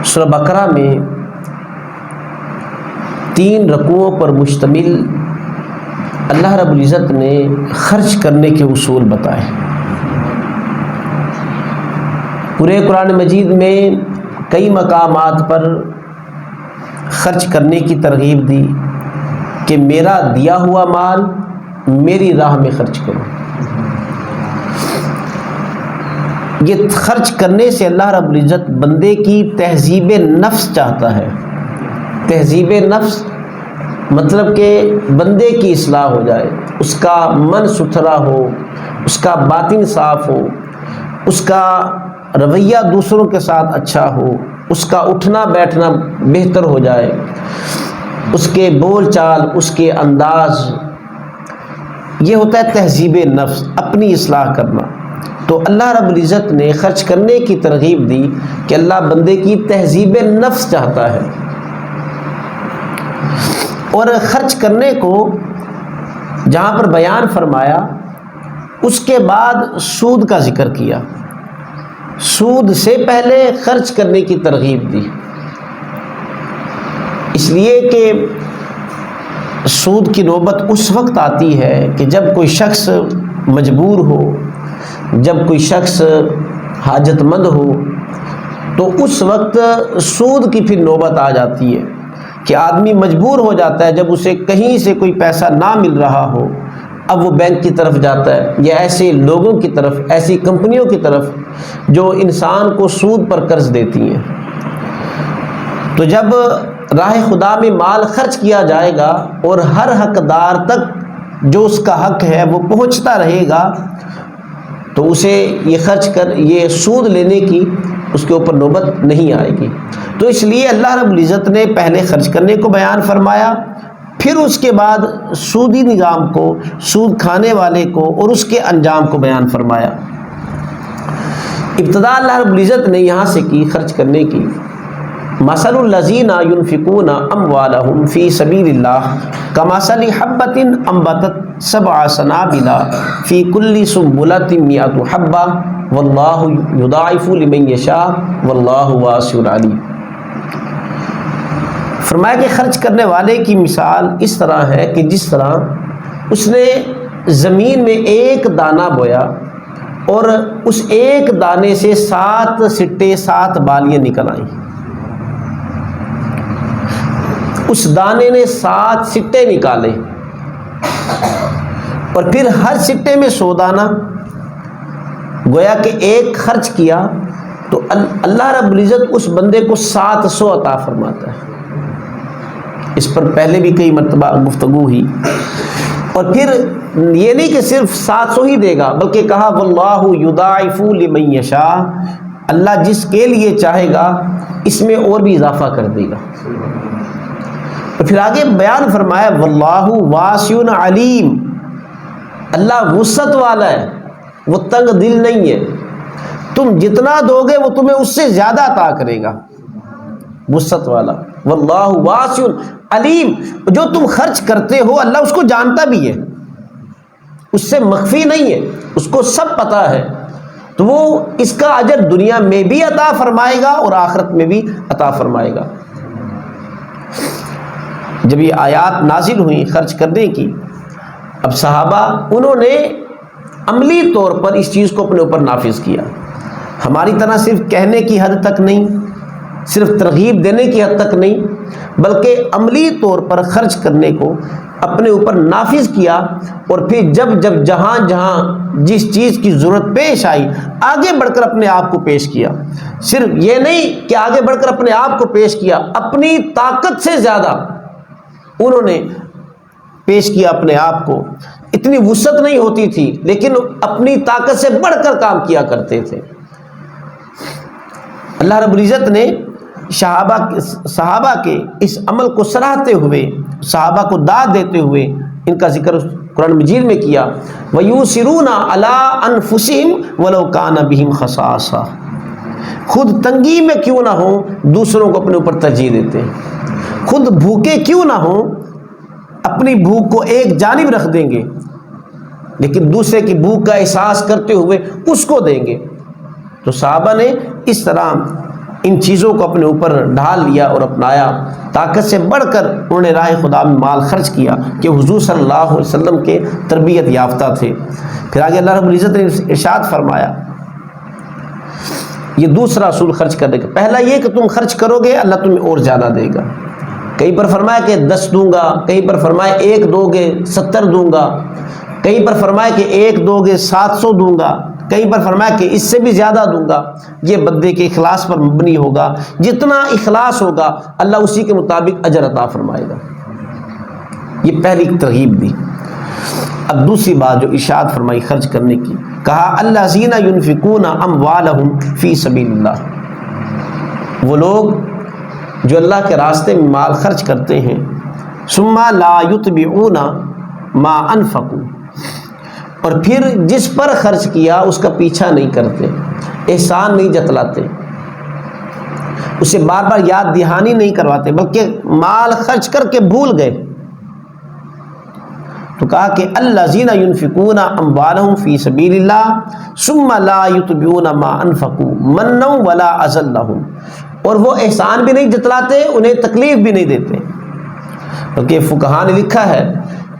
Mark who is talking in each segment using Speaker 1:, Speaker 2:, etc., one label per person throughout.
Speaker 1: سورہ بقرہ میں 3 رکوعوں پر مشتمل اللہ رب العزت نے خرچ کرنے کے اصول بتائے۔ پورے قرآن مجید میں کئی مقامات پر خرچ کرنے کی ترغیب دی کہ میرا دیا ہوا مال میری راہ میں خرچ کرو۔ یہ خرچ کرنے سے اللہ رب العزت بندے کی تہذیب نفس چاہتا ہے۔ تہذیب نفس مطلب کہ بندے کی اصلاح ہو جائے، اس کا من ستھرا ہو، اس کا باطن صاف ہو، اس کا رویہ دوسروں کے ساتھ اچھا ہو، اس کا اٹھنا بیٹھنا بہتر ہو جائے، اس کے بول چال، اس کے انداز، یہ ہوتا ہے تہذیب نفس، اپنی اصلاح کرنا۔ تو اللہ رب العزت نے خرچ کرنے کی ترغیب دی کہ اللہ بندے کی تہذیب نفس چاہتا ہے، اور خرچ کرنے کو جہاں پر بیان فرمایا اس کے بعد سود کا ذکر کیا۔ سود سے پہلے خرچ کرنے کی ترغیب دی، اس لیے کہ سود کی نوبت اس وقت آتی ہے کہ جب کوئی شخص مجبور ہو، جب کوئی شخص حاجت مند ہو، تو اس وقت سود کی پھر نوبت آ جاتی ہے کہ آدمی مجبور ہو جاتا ہے جب اسے کہیں سے کوئی پیسہ نہ مل رہا ہو، اب وہ بینک کی طرف جاتا ہے یا ایسے لوگوں کی طرف، ایسی کمپنیوں کی طرف جو انسان کو سود پر قرض دیتی ہیں۔ تو جب راہ خدا میں مال خرچ کیا جائے گا اور ہر حقدار تک جو اس کا حق ہے وہ پہنچتا رہے گا، تو اسے یہ سود لینے کی اس کے اوپر نوبت نہیں آئے گی۔ تو اس لیے اللہ رب العزت نے پہلے خرچ کرنے کو بیان فرمایا، پھر اس کے بعد سودی نظام کو، سود کھانے والے کو اور اس کے انجام کو بیان فرمایا۔ ابتدا اللہ رب العزت نے یہاں سے کی خرچ کرنے کی، مثل الذین ينفقون اموالهم فی سبیل اللہ کمثل حبۃ انبتت 7 سنابل فی کل سنبلۃ 100 حبۃ واللہ یضاعف لمن یشاء واللہ واسع علیم۔ فرمایا کہ خرچ کرنے والے کی مثال اس طرح ہے کہ جس طرح اس نے زمین میں ایک دانہ بویا اور اس ایک دانے سے 7 سٹے 7 بالیاں نکل آئیں۔ اس دانے نے 7 سٹے نکالے اور پھر ہر سٹے میں 100 دانہ، گویا کہ ایک خرچ کیا تو اللہ رب العزت اس بندے کو 700 عطا فرماتا ہے۔ اس پر پہلے بھی کئی مرتبہ گفتگو ہوئی، اور پھر یہ نہیں کہ صرف 700 ہی دے گا، بلکہ کہا واللہ یضاعف لمن یشاء، اللہ جس کے لیے چاہے گا اس میں اور بھی اضافہ کر دے گا۔ اور پھر آگے بیان فرمایا واللہ واسع علیم، اللہ وسعت والا ہے، وہ تنگ دل نہیں ہے، تم جتنا دو گے وہ تمہیں اس سے زیادہ عطا کرے گا، وسعت والا۔ واللہ واسع علیم، جو تم خرچ کرتے ہو اللہ اس کو جانتا بھی ہے، اس سے مخفی نہیں ہے، اس کو سب پتہ ہے، تو وہ اس کا اجر دنیا میں بھی عطا فرمائے گا اور آخرت میں بھی عطا فرمائے گا۔ جب یہ آیات نازل ہوئیں خرچ کرنے کی، اب صحابہ انہوں نے عملی طور پر اس چیز کو اپنے اوپر نافذ کیا، ہماری طرح صرف کہنے کی حد تک نہیں، صرف ترغیب دینے کی حد تک نہیں، بلکہ عملی طور پر خرچ کرنے کو اپنے اوپر نافذ کیا، اور پھر جب جہاں جس چیز کی ضرورت پیش آئی آگے بڑھ کر اپنے آپ کو پیش کیا۔ صرف یہ نہیں کہ آگے بڑھ کر اپنے آپ کو پیش کیا، اپنی طاقت سے زیادہ انہوں نے پیش کیا اپنے آپ کو۔ اتنی وسعت نہیں ہوتی تھی لیکن اپنی طاقت سے بڑھ کر کام کیا کرتے تھے۔ اللہ رب العزت نے صحابہ کے اس عمل کو سراہتے ہوئے، صحابہ کو داد دیتے ہوئے ان کا ذکر قرآن مجید میں کیا، وَيُؤْثِرُونَ عَلَىٰ أَنفُسِهِمْ وَلَوْ كَانَ بِهِمْ خَصَاصَةٌ، خود تنگی میں کیوں نہ ہوں دوسروں کو اپنے اوپر ترجیح دیتے ہیں، خود بھوکے کیوں نہ ہوں اپنی بھوک کو ایک جانب رکھ دیں گے لیکن دوسرے کی بھوک کا احساس کرتے ہوئے اس کو دیں گے۔ تو صحابہ نے اس طرح ان چیزوں کو اپنے اوپر ڈھال لیا اور اپنایا، طاقت سے بڑھ کر انہوں نے راہ خدا میں مال خرچ کیا کہ حضور صلی اللہ علیہ وسلم کے تربیت یافتہ تھے۔ پھر آگے اللہ رب العزت نے ارشاد فرمایا، یہ دوسرا اصول خرچ کرنے کا، پہلا یہ کہ تم خرچ کرو گے اللہ تمہیں اور زیادہ دے گا۔ کہیں پر فرمایا کہ 10 دوں گا، کہیں پر فرمایا 1 دو گے 70 دوں گا، کہیں پر فرمایا کہ 1 دو گے 700 دوں گا، کہیں پر فرمایا کہ اس سے بھی زیادہ دوں گا۔ یہ بندے کے اخلاص پر مبنی ہوگا، جتنا اخلاص ہوگا اللہ اسی کے مطابق اجر عطا فرمائے گا۔ یہ پہلی ترغیب دی۔ اب دوسری بات جو ارشاد فرمائی خرچ کرنے کی، کہا الذین ینفقون اموالہم فی سبیل اللہ، وہ لوگ جو اللہ کے راستے میں مال خرچ کرتے ہیں، ثم لا یتبعون ما انفقوا، اور پھر جس پر خرچ کیا اس کا پیچھا نہیں کرتے، احسان نہیں جتلاتے، اسے بار بار یاد دہانی نہیں کرواتے، بلکہ مال خرچ کر کے بھول گئے تو کہا کہ الذین ینفقون اموالہم فی سبیل اللہ ثم لا یتبعون ما انفقوا منا ولا اذى لهم، اور وہ احسان بھی نہیں جتلاتے، انہیں تکلیف بھی نہیں دیتے۔ کیونکہ فقہاء نے لکھا ہے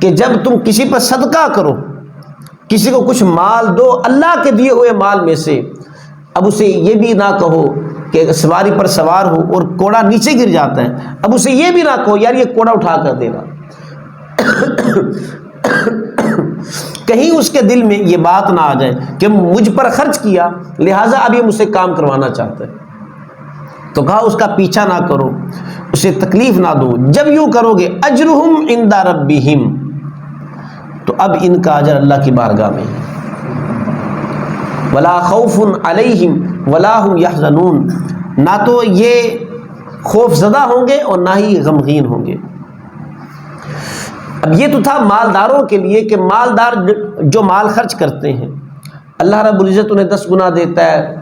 Speaker 1: کہ جب تم کسی پر صدقہ کرو، کسی کو کچھ مال دو اللہ کے دیے ہوئے مال میں سے، اب اسے یہ بھی نہ کہو کہ سواری پر سوار ہو اور کوڑا نیچے گر جاتا ہے، اب اسے یہ بھی نہ کہو یار یہ کوڑا اٹھا کر دینا، کہیں اس کے دل میں یہ بات نہ آ جائے کہ مجھ پر خرچ کیا لہٰذا اب یہ مجھ سے کام کروانا چاہتا ہے، تو کہا اس کا پیچھا نہ کرو، اسے تکلیف نہ دو۔ جب یوں کرو گے اجرہم عند ربہم، تو اب ان کا اجر اللہ کی بارگاہ میں ہے۔ ولا خوف علیہم ولا هم یحزنون، نہ تو یہ خوف زدہ ہوں گے اور نہ ہی غمگین ہوں گے۔ اب یہ تو تھا مالداروں کے لیے کہ مالدار جو مال خرچ کرتے ہیں اللہ رب العزت انہیں 10 گنا دیتا ہے،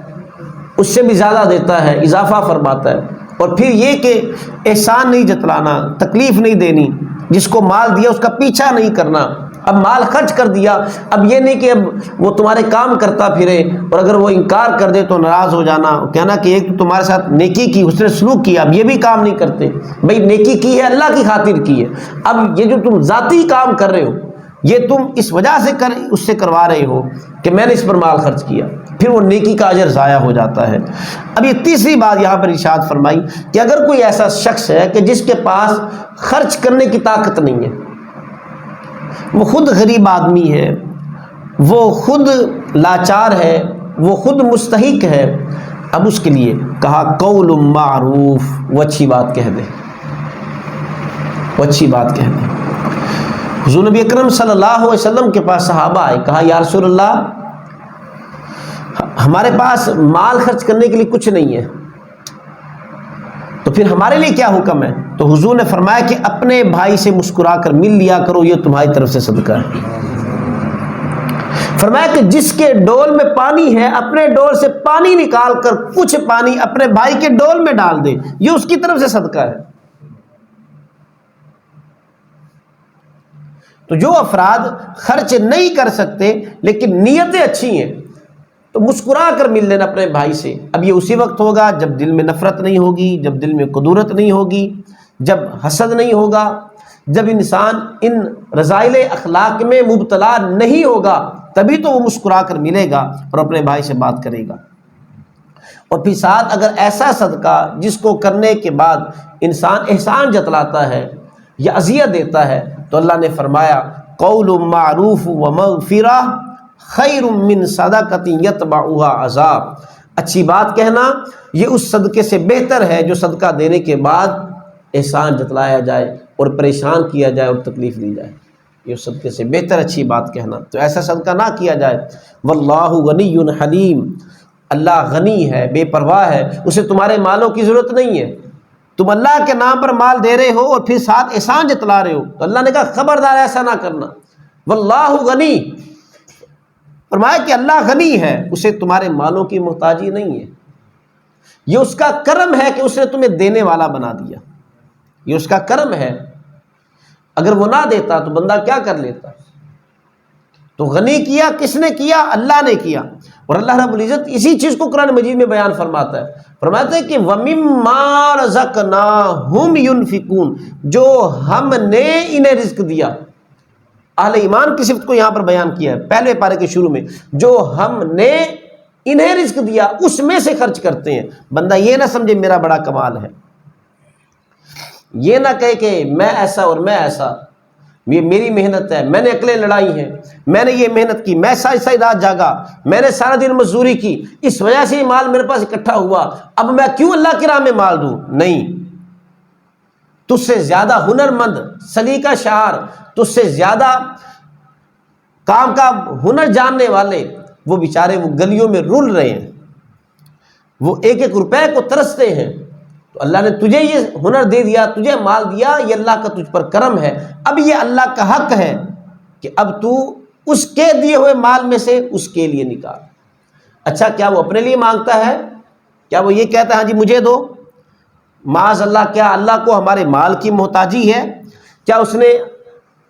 Speaker 1: اس سے بھی زیادہ دیتا ہے، اضافہ فرماتا ہے۔ اور پھر یہ کہ احسان نہیں جتلانا، تکلیف نہیں دینی، جس کو مال دیا اس کا پیچھا نہیں کرنا۔ اب مال خرچ کر دیا، اب یہ نہیں کہ اب وہ تمہارے کام کرتا پھرے اور اگر وہ انکار کر دے تو ناراض ہو جانا، کہنا کہ ایک تو تمہارے ساتھ نیکی کی، حسن سلوک کیا، اب یہ بھی کام نہیں کرتے۔ بھئی نیکی کی ہے اللہ کی خاطر کی ہے، اب یہ جو تم ذاتی کام کر رہے ہو یہ تم اس وجہ سے اس سے کروا رہے ہو کہ میں نے اس پر مال خرچ کیا، پھر وہ نیکی کا اجر ضائع ہو جاتا ہے۔ اب یہ تیسری بات یہاں پر ارشاد فرمائی کہ اگر کوئی ایسا شخص ہے کہ جس کے پاس خرچ کرنے کی طاقت نہیں ہے، وہ خود غریب آدمی ہے، وہ خود لاچار ہے، وہ خود مستحق ہے، اب اس کے لیے کہا قول معروف، وہ اچھی بات کہہ دے، وہ اچھی بات کہہ دے۔ حضور نبی اکرم صلی اللہ علیہ وسلم کے پاس صحابہ آئے، کہا یا رسول اللہ ہمارے پاس مال خرچ کرنے کے لیے کچھ نہیں ہے، تو پھر ہمارے لیے کیا حکم ہے؟ تو حضور نے فرمایا کہ اپنے بھائی سے مسکرا کر مل لیا کرو، یہ تمہاری طرف سے صدقہ ہے۔ فرمایا کہ جس کے ڈول میں پانی ہے اپنے ڈول سے پانی نکال کر کچھ پانی اپنے بھائی کے ڈول میں ڈال دے، یہ اس کی طرف سے صدقہ ہے۔ تو جو افراد خرچ نہیں کر سکتے لیکن نیتیں اچھی ہیں تو مسکرا کر مل لینا اپنے بھائی سے۔ اب یہ اسی وقت ہوگا جب دل میں نفرت نہیں ہوگی، جب دل میں قدورت نہیں ہوگی، جب حسد نہیں ہوگا، جب انسان ان رذائل اخلاق میں مبتلا نہیں ہوگا، تبھی تو وہ مسکرا کر ملے گا اور اپنے بھائی سے بات کرے گا۔ اور پھر ساتھ اگر ایسا صدقہ جس کو کرنے کے بعد انسان احسان جتلاتا ہے یا اذیت دیتا ہے تو اللہ نے فرمایا قول معروف و مغفرہ خیر من صدقۃ یتبعها عذاب، اچھی بات کہنا یہ اس صدقے سے بہتر ہے جو صدقہ دینے کے بعد احسان جتلایا جائے اور پریشان کیا جائے اور تکلیف دی جائے، یہ اس صدقے سے بہتر اچھی بات کہنا۔ تو ایسا صدقہ نہ کیا جائے۔ واللہ غنی حلیم، اللہ غنی ہے، بے پرواہ ہے، اسے تمہارے مالوں کی ضرورت نہیں ہے۔ تم اللہ کے نام پر مال دے رہے ہو اور پھر ساتھ احسان جتلا رہے ہو، تو اللہ نے کہا خبردار ایسا نہ کرنا۔ واللہ غنی، فرمایا کہ اللہ غنی ہے، اسے تمہارے مالوں کی محتاجی نہیں ہے، یہ اس کا کرم ہے کہ اس نے تمہیں دینے والا بنا دیا، یہ اس کا کرم ہے۔ اگر وہ نہ دیتا تو بندہ کیا کر لیتا؟ تو غنی کیا کس نے کیا؟ اللہ نے کیا. اور اللہ رب العزت اسی چیز کو قرآن مجید میں بیان فرماتا ہے. فرماتا ہے کہ وَمِمَّا رَزَقْنَاهُمْ يُنْفِقُونَ، جو ہم نے انہیں رزق دیا. اہل ایمان کی صفت کو یہاں پر بیان کیا ہے پہلے پارے کے شروع میں. جو ہم نے انہیں رزق دیا اس میں سے خرچ کرتے ہیں. بندہ یہ نہ سمجھے میرا بڑا کمال ہے، یہ نہ کہے کہ میں ایسا اور میں ایسا، یہ میری محنت ہے، میں نے عقلیں لڑائی ہیں، میں نے یہ محنت کی، میں ساری ساری رات جاگا، میں نے سارا دن مزدوری کی، اس وجہ سے یہ مال میرے پاس اکٹھا ہوا، اب میں کیوں اللہ کی راہ میں مال دوں. نہیں، تجھ سے زیادہ ہنرمند، سلیقہ شعار، تجھ سے زیادہ کام کا ہنر جاننے والے وہ بیچارے وہ گلیوں میں رول رہے ہیں، وہ ایک ایک روپے کو ترستے ہیں. تو اللہ نے تجھے یہ ہنر دے دیا، تجھے مال دیا، یہ اللہ کا تجھ پر کرم ہے. اب یہ اللہ کا حق ہے کہ اب تو اس کے دیے ہوئے مال میں سے اس کے لیے نکال. اچھا، کیا وہ اپنے لیے مانگتا ہے؟ کیا وہ یہ کہتا ہے ہاں جی مجھے دو؟ معاذ اللہ، کیا اللہ کو ہمارے مال کی محتاجی ہے؟ کیا اس نے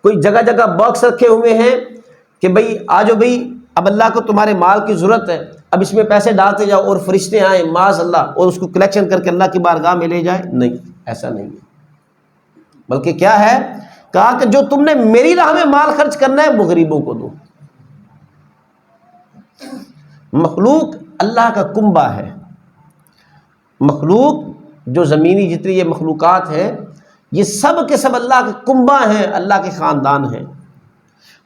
Speaker 1: کوئی جگہ جگہ باکس رکھے ہوئے ہیں کہ بھئی آجو بھئی اب اللہ کو تمہارے مال کی ضرورت ہے، اب اس میں پیسے ڈالتے جاؤ اور فرشتے آئیں معاذ اللہ اور اس کو کلیکشن کر کے اللہ کی بارگاہ میں لے جائیں؟ نہیں، ایسا نہیں ہے. بلکہ کیا ہے؟ کہا کہ جو تم نے میری راہ میں مال خرچ کرنا ہے وہ غریبوں کو دو. مخلوق اللہ کا کنبہ ہے. مخلوق جو زمینی جتنی یہ مخلوقات ہیں یہ سب کے سب اللہ کے کنبہ ہیں، اللہ کے خاندان ہیں.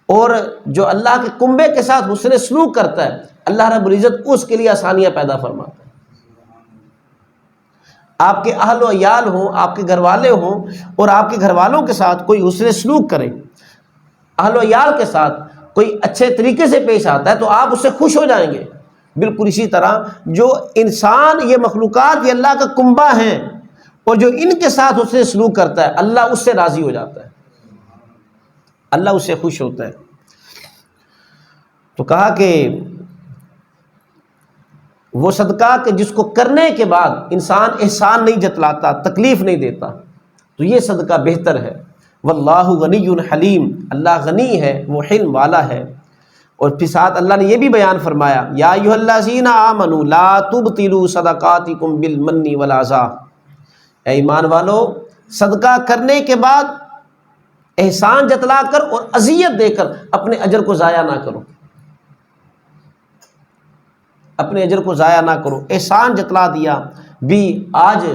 Speaker 1: اور جو اللہ کے کنبے کے ساتھ حسن سلوک کرتا ہے اللہ رب العزت اس کے لیے آسانیاں پیدا فرماتا ہے. آپ کے اہل و عیال ہوں، آپ کے گھر والے ہوں اور آپ کے گھر والوں کے ساتھ کوئی حسن سلوک کرے، اہل و عیال کے ساتھ کوئی اچھے طریقے سے پیش آتا ہے تو آپ اس سے خوش ہو جائیں گے. بالکل اسی طرح جو انسان، یہ مخلوقات یہ اللہ کا کنبہ ہیں اور جو ان کے ساتھ حسن سلوک کرتا ہے اللہ اس سے راضی ہو جاتا ہے، اللہ اس سے خوش ہوتا ہے. تو کہا کہ وہ صدقہ کہ جس کو کرنے کے بعد انسان احسان نہیں جتلاتا، تکلیف نہیں دیتا، تو یہ صدقہ بہتر ہے. واللہ غنی حلیم، اللہ غنی ہے، وہ حلم والا ہے. اور پھر ساتھ اللہ نے یہ بھی بیان فرمایا یا ایھا الذین آمنوا لا تبطلوا صدقاتکم بالمن والعذا، اے ایمان والو صدقہ کرنے کے بعد احسان جتلا کر اور اذیت دے کر اپنے اجر کو ضائع نہ کرو، اپنے اجر کو ضائع نہ کرو. احسان جتلا دیا بھی، آج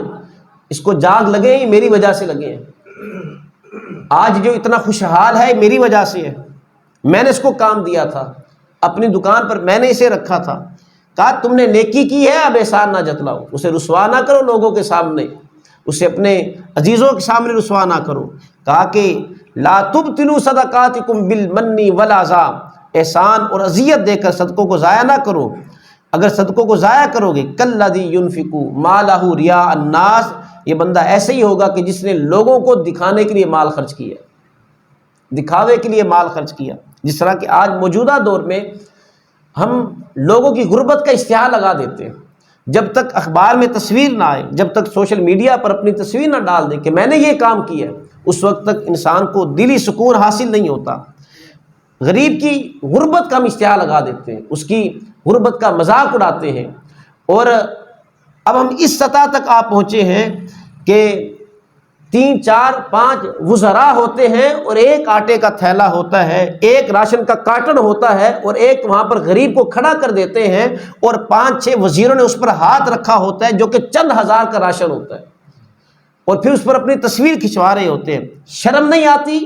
Speaker 1: اس کو جاگ لگے ہی میری وجہ سے لگے ہیں، آج جو اتنا خوشحال ہے میری وجہ سے ہے، میں نے اس کو کام دیا تھا، اپنی دکان پر میں نے اسے رکھا تھا. کہا تم نے نیکی کی ہے اب احسان نہ جتلاؤ، اسے رسوا نہ کرو لوگوں کے سامنے، اسے اپنے عزیزوں کے سامنے رسوا نہ کرو. کہا کہ لا تبطلوا صدقاتکم بالمن والعذا، احسان اور اذیت دے کر صدقوں کو ضائع نہ کرو. اگر صدقوں کو ضائع کرو گے کالذی ینفق مالہ ریا الناس، یہ بندہ ایسے ہی ہوگا کہ جس نے لوگوں کو دکھانے کے لیے مال خرچ کیا، دکھاوے کے لیے مال خرچ کیا. جس طرح کہ آج موجودہ دور میں ہم لوگوں کی غربت کا اشتہار لگا دیتے ہیں، جب تک اخبار میں تصویر نہ آئے، جب تک سوشل میڈیا پر اپنی تصویر نہ ڈال دیں کہ میں نے یہ کام کیا ہے، اس وقت تک انسان کو دلی سکون حاصل نہیں ہوتا. غریب کی غربت کا ہم اشتہار لگا دیتے ہیں، اس کی غربت کا مذاق اڑاتے ہیں. اور اب ہم اس سطح تک آپ پہنچے ہیں کہ 3 4 5 وزراء ہوتے ہیں اور ایک آٹے کا تھیلا ہوتا ہے، ایک راشن کا کارٹن ہوتا ہے اور ایک وہاں پر غریب کو کھڑا کر دیتے ہیں اور 5 6 وزیروں نے اس پر ہاتھ رکھا ہوتا ہے جو کہ چند ہزار کا راشن ہوتا ہے، اور پھر اس پر اپنی تصویر کھنچوا رہے ہوتے ہیں. شرم نہیں آتی؟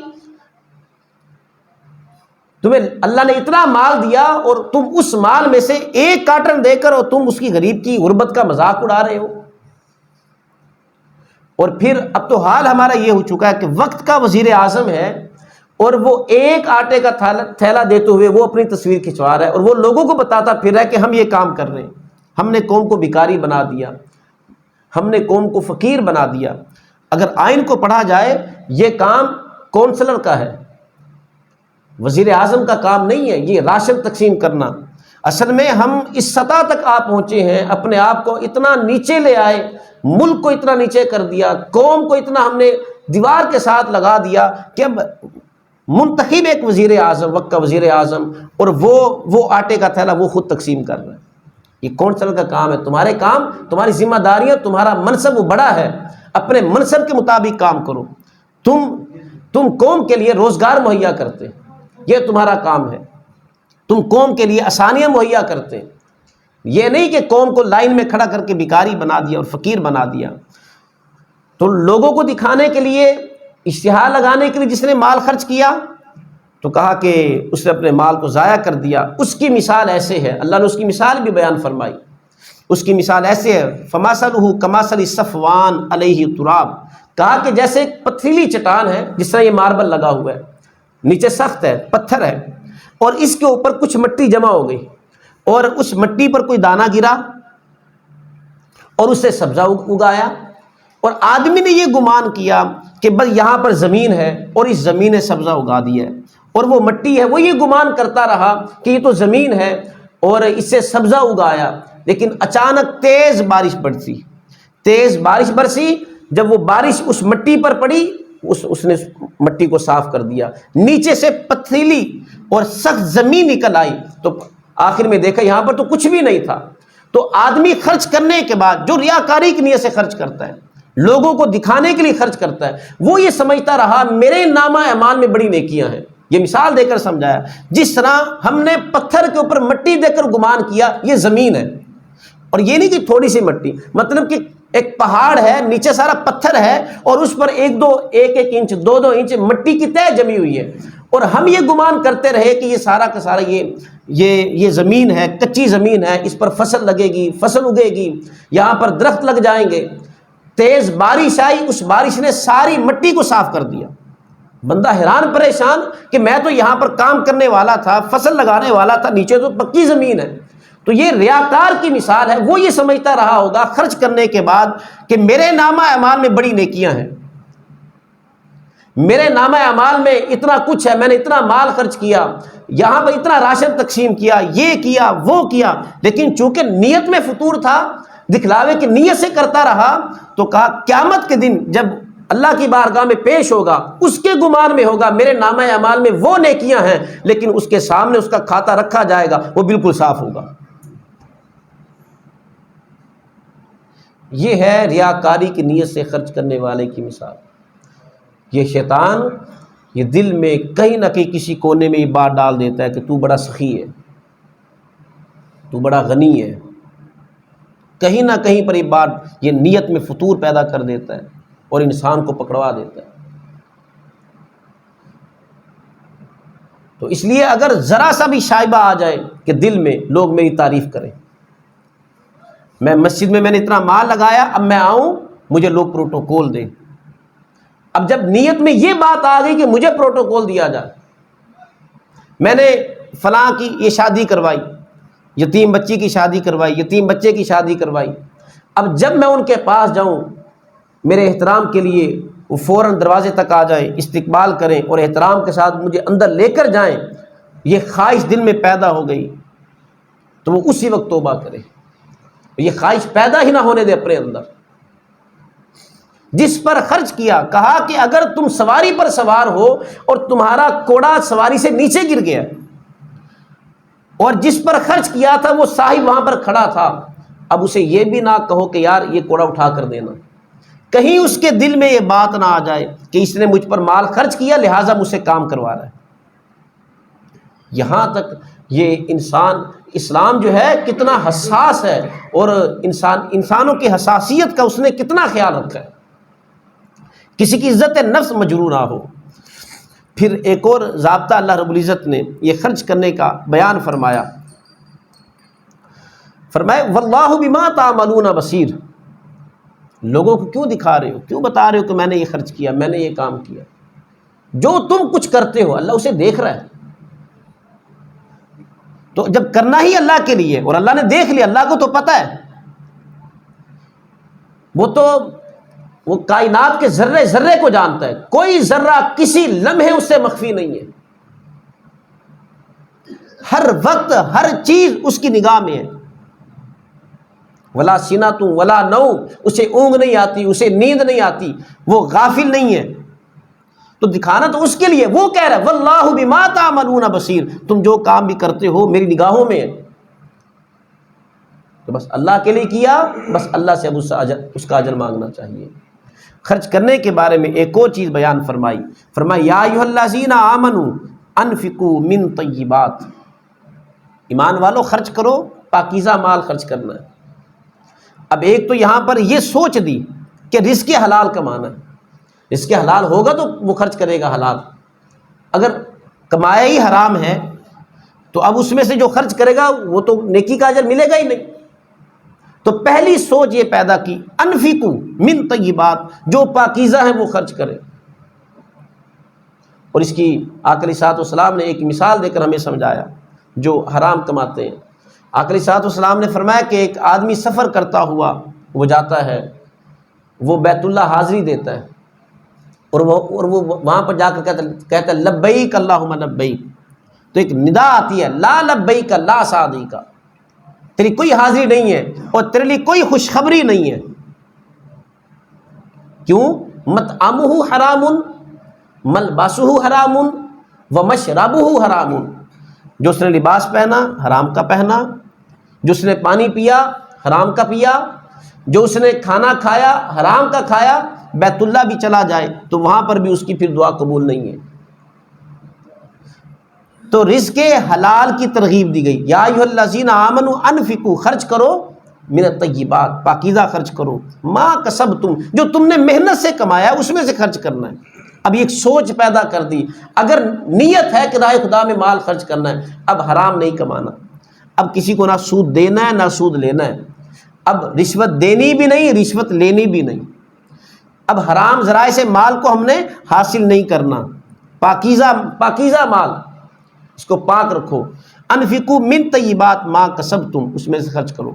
Speaker 1: تمہیں اللہ نے اتنا مال دیا اور تم اس مال میں سے ایک کارٹن دے کر اور تم اس کی غریب کی غربت کا مذاق اڑا رہے ہو. اور پھر اب تو حال ہمارا یہ ہو چکا ہے کہ وقت کا وزیر اعظم ہے اور وہ ایک آٹے کا تھیلا دیتے ہوئے وہ اپنی تصویر کھنچوا رہا ہے اور وہ لوگوں کو بتاتا پھر رہا ہے کہ ہم یہ کام کر رہے ہیں. ہم نے قوم کو بھکاری بنا دیا، ہم نے قوم کو فقیر بنا دیا. اگر آئین کو پڑھا جائے یہ کام کونسلر کا ہے، وزیر اعظم کا کام نہیں ہے یہ راشن تقسیم کرنا. اصل میں ہم اس سطح تک آپ پہنچے ہیں، اپنے آپ کو اتنا نیچے لے آئے، ملک کو اتنا نیچے کر دیا، قوم کو اتنا ہم نے دیوار کے ساتھ لگا دیا کہ اب منتخب ایک وزیر اعظم، وقت کا وزیر اعظم، اور وہ آٹے کا تھیلا وہ خود تقسیم کر رہا ہے۔ یہ کونسل کا کام ہے؟ تمہارے کام، تمہاری ذمہ داریاں، تمہارا منصب وہ بڑا ہے، اپنے منصب کے مطابق کام کرو۔ تم قوم کے لیے روزگار مہیا کرتے، یہ تمہارا کام ہے، تم قوم کے لیے آسانیاں مہیا کرتے، یہ نہیں کہ قوم کو لائن میں کھڑا کر کے بھکاری بنا دیا اور فقیر بنا دیا۔ تو لوگوں کو دکھانے کے لیے، اشتہار لگانے کے لیے جس نے مال خرچ کیا تو کہا کہ اس نے اپنے مال کو ضائع کر دیا۔ اس کی مثال ایسے ہے، اللہ نے اس کی مثال بھی بیان فرمائی، اس کی مثال ایسے ہے، فَمَثَلُهُ كَمَثَلِ صَفْوَانَ عَلَيْهِ تُرَابٌ، کہا کہ جیسے ایک پتھریلی چٹان ہے، جس طرح یہ ماربل لگا ہوا ہے، نیچے سخت ہے، پتھر ہے، اور اس کے اوپر کچھ مٹی جمع ہو گئی، اور اس مٹی پر کوئی دانہ گرا اور اس سے سبزہ اگایا، اور آدمی نے یہ گمان کیا کہ بس یہاں پر زمین ہے اور اس زمین نے سبزہ اگا دیا ہے، اور وہ مٹی ہے، وہ یہ گمان کرتا رہا کہ یہ تو زمین ہے اور اس سے سبزہ اگایا، لیکن اچانک تیز بارش برسی، جب وہ بارش اس مٹی پر پڑی، اس نے مٹی کو صاف کر دیا، نیچے سے پتھریلی اور سخت زمین نکل آئی، تو آخر میں دیکھا یہاں پر تو کچھ بھی نہیں تھا۔ تو آدمی خرچ کرنے کے بعد جو ریاکاری کی نیت سے خرچ کرتا ہے، لوگوں کو دکھانے کے لیے خرچ کرتا ہے، وہ یہ سمجھتا رہا میرے نامہ اعمال میں بڑی نیکیاں ہیں۔ یہ مثال دے کر سمجھایا، جس طرح ہم نے پتھر کے اوپر مٹی دے کر گمان کیا یہ زمین ہے، اور یہ نہیں کہ تھوڑی سی مٹی، مطلب کہ ایک پہاڑ ہے، نیچے سارا پتھر ہے، اور اس پر ایک انچ، دو انچ مٹی کی تہ جمی ہوئی ہے، اور ہم یہ گمان کرتے رہے کہ یہ سارا کا سارا یہ زمین ہے، کچی زمین ہے، اس پر فصل لگے گی، فصل اگے گی، یہاں پر درخت لگ جائیں گے۔ تیز بارش آئی، اس بارش نے ساری مٹی کو صاف کر دیا۔ بندہ حیران پریشان کہ میں تو یہاں پر کام کرنے والا تھا، فصل لگانے والا تھا، نیچے تو پکی زمین ہے۔ تو یہ ریاکار کی مثال ہے، وہ یہ سمجھتا رہا ہوگا خرچ کرنے کے بعد کہ میرے نامہ اعمال میں بڑی نیکیاں ہیں، میرے نامہ اعمال میں اتنا کچھ ہے، میں نے اتنا مال خرچ کیا، یہاں پر اتنا راشن تقسیم کیا، یہ کیا وہ کیا، لیکن چونکہ نیت میں فطور تھا، دکھلاوے کی نیت سے کرتا رہا، تو کہا قیامت کے دن جب اللہ کی بارگاہ میں پیش ہوگا، اس کے گمان میں ہوگا میرے نامہ اعمال میں وہ نیکیاں ہیں، لیکن اس کے سامنے اس کا کھاتا رکھا جائے گا، وہ بالکل صاف ہوگا۔ یہ ہے ریاکاری کی نیت سے خرچ کرنے والے کی مثال۔ یہ شیطان یہ دل میں کہیں نہ کہیں کسی کونے میں یہ بات ڈال دیتا ہے کہ تو بڑا سخی ہے، تو بڑا غنی ہے، کہیں نہ کہیں پر یہ بات یہ نیت میں فطور پیدا کر دیتا ہے اور انسان کو پکڑوا دیتا ہے۔ تو اس لیے اگر ذرا سا بھی شائبہ آ جائے کہ دل میں لوگ میری تعریف کریں، میں مسجد میں نے اتنا مال لگایا، اب میں آؤں مجھے لوگ پروٹوکول دیں، اب جب نیت میں یہ بات آ گئی کہ مجھے پروٹوکول دیا جائے، میں نے فلاں کی یہ شادی کروائی، یتیم بچی کی شادی کروائی، یتیم بچے کی شادی کروائی، اب جب میں ان کے پاس جاؤں میرے احترام کے لیے وہ فوراً دروازے تک آ جائیں، استقبال کریں اور احترام کے ساتھ مجھے اندر لے کر جائیں، یہ خواہش دل میں پیدا ہو گئی تو وہ اسی وقت توبہ کرے، یہ خواہش پیدا ہی نہ ہونے دے اپنے اندر۔ جس پر خرچ کیا، کہا کہ اگر تم سواری پر سوار ہو اور تمہارا کوڑا سواری سے نیچے گر گیا اور جس پر خرچ کیا تھا وہ صاحب وہاں پر کھڑا تھا، اب اسے یہ بھی نہ کہو کہ یار یہ کوڑا اٹھا کر دینا، کہیں اس کے دل میں یہ بات نہ آ جائے کہ اس نے مجھ پر مال خرچ کیا لہٰذا مجھ سے کام کروا رہا ہے۔ یہاں تک یہ اسلام جو ہے کتنا حساس ہے، اور انسانوں کی حساسیت کا اس نے کتنا خیال رکھا ہے، کسی کی عزت نفس مجروح نہ ہو۔ پھر ایک اور ضابطہ اللہ رب العزت نے یہ خرچ کرنے کا بیان فرمایا، واللہ بما تعملون بصیر، لوگوں کو کیوں دکھا رہے ہو، کیوں بتا رہے ہو کہ میں نے یہ خرچ کیا، میں نے یہ کام کیا، جو تم کچھ کرتے ہو اللہ اسے دیکھ رہا ہے۔ تو جب کرنا ہی اللہ کے لیے اور اللہ نے دیکھ لیا، اللہ کو تو پتہ ہے، وہ کائنات کے ذرے ذرے کو جانتا ہے، کوئی ذرہ کسی لمحے اس سے مخفی نہیں ہے، ہر وقت ہر چیز اس کی نگاہ میں ہے۔ ولا سینۃ ولا نوم، اسے اونگ نہیں آتی، اسے نیند نہیں آتی، وہ غافل نہیں ہے۔ تو دکھانا تو اس کے لیے، وہ کہہ رہا ہے واللہ بما تعملون بصیر، تم جو کام بھی کرتے ہو میری نگاہوں میں ہے۔ تو بس اللہ کے لیے کیا، بس اللہ سے اب اس کا اجر مانگنا چاہیے۔ خرچ کرنے کے بارے میں ایک اور چیز بیان فرمائی، فرمایا یا ایھا الذین آمنوا انفقوا من طیبات، ایمان والو خرچ کرو، پاکیزہ مال خرچ کرنا ہے۔ اب ایک تو یہاں پر یہ سوچ دی کہ رزق حلال کمانا ہے، رزق حلال ہوگا تو وہ خرچ کرے گا حلال، اگر کمایا ہی حرام ہے تو اب اس میں سے جو خرچ کرے گا وہ تو نیکی کا اجر ملے گا ہی نہیں۔ تو پہلی سوچ یہ پیدا کی انفقوا من طیبات، جو پاکیزہ ہیں وہ خرچ کرے۔ اور اس کی آقا علیہ الصلوۃ والسلام نے ایک مثال دے کر ہمیں سمجھایا جو حرام کماتے ہیں۔ آقا علیہ الصلوۃ والسلام نے فرمایا کہ ایک آدمی سفر کرتا ہوا وہ جاتا ہے، وہ بیت اللہ حاضری دیتا ہے، اور وہ وہاں پر جا کر کہتا ہے لبیک اللہم لبیک، تو ایک ندا آتی ہے لا لبیک لا سعدیک، تیری کوئی حاضری نہیں ہے اور تیرے لیے کوئی خوشخبری نہیں ہے۔ کیوں؟ مطعمہ حرام ملبسہ حرام ومشربہ حرام، جو اس نے لباس پہنا حرام کا پہنا، جو اس نے پانی پیا حرام کا پیا، جو اس نے کھانا کھایا حرام کا کھایا، بیت اللہ بھی چلا جائے تو وہاں پر بھی اس کی پھر دعا قبول نہیں ہے۔ تو رزق حلال کی ترغیب دی گئی، یا ایھا الذین آمنوا انفقوا، خرچ کرو من الطیبات، پاکیزہ خرچ کرو، ما کسبتم، جو تم نے محنت سے کمایا اس میں سے خرچ کرنا ہے۔ اب ایک سوچ پیدا کر دی، اگر نیت ہے کہ راہ خدا میں مال خرچ کرنا ہے، اب حرام نہیں کمانا، اب کسی کو نہ سود دینا ہے نہ سود لینا ہے، اب رشوت دینی بھی نہیں رشوت لینی بھی نہیں، اب حرام ذرائع سے مال کو ہم نے حاصل نہیں کرنا، پاکیزہ مال، اس کو پاک رکھو۔ انفقوا من طیبات ما کسبتم، اس میں سے خرچ کرو۔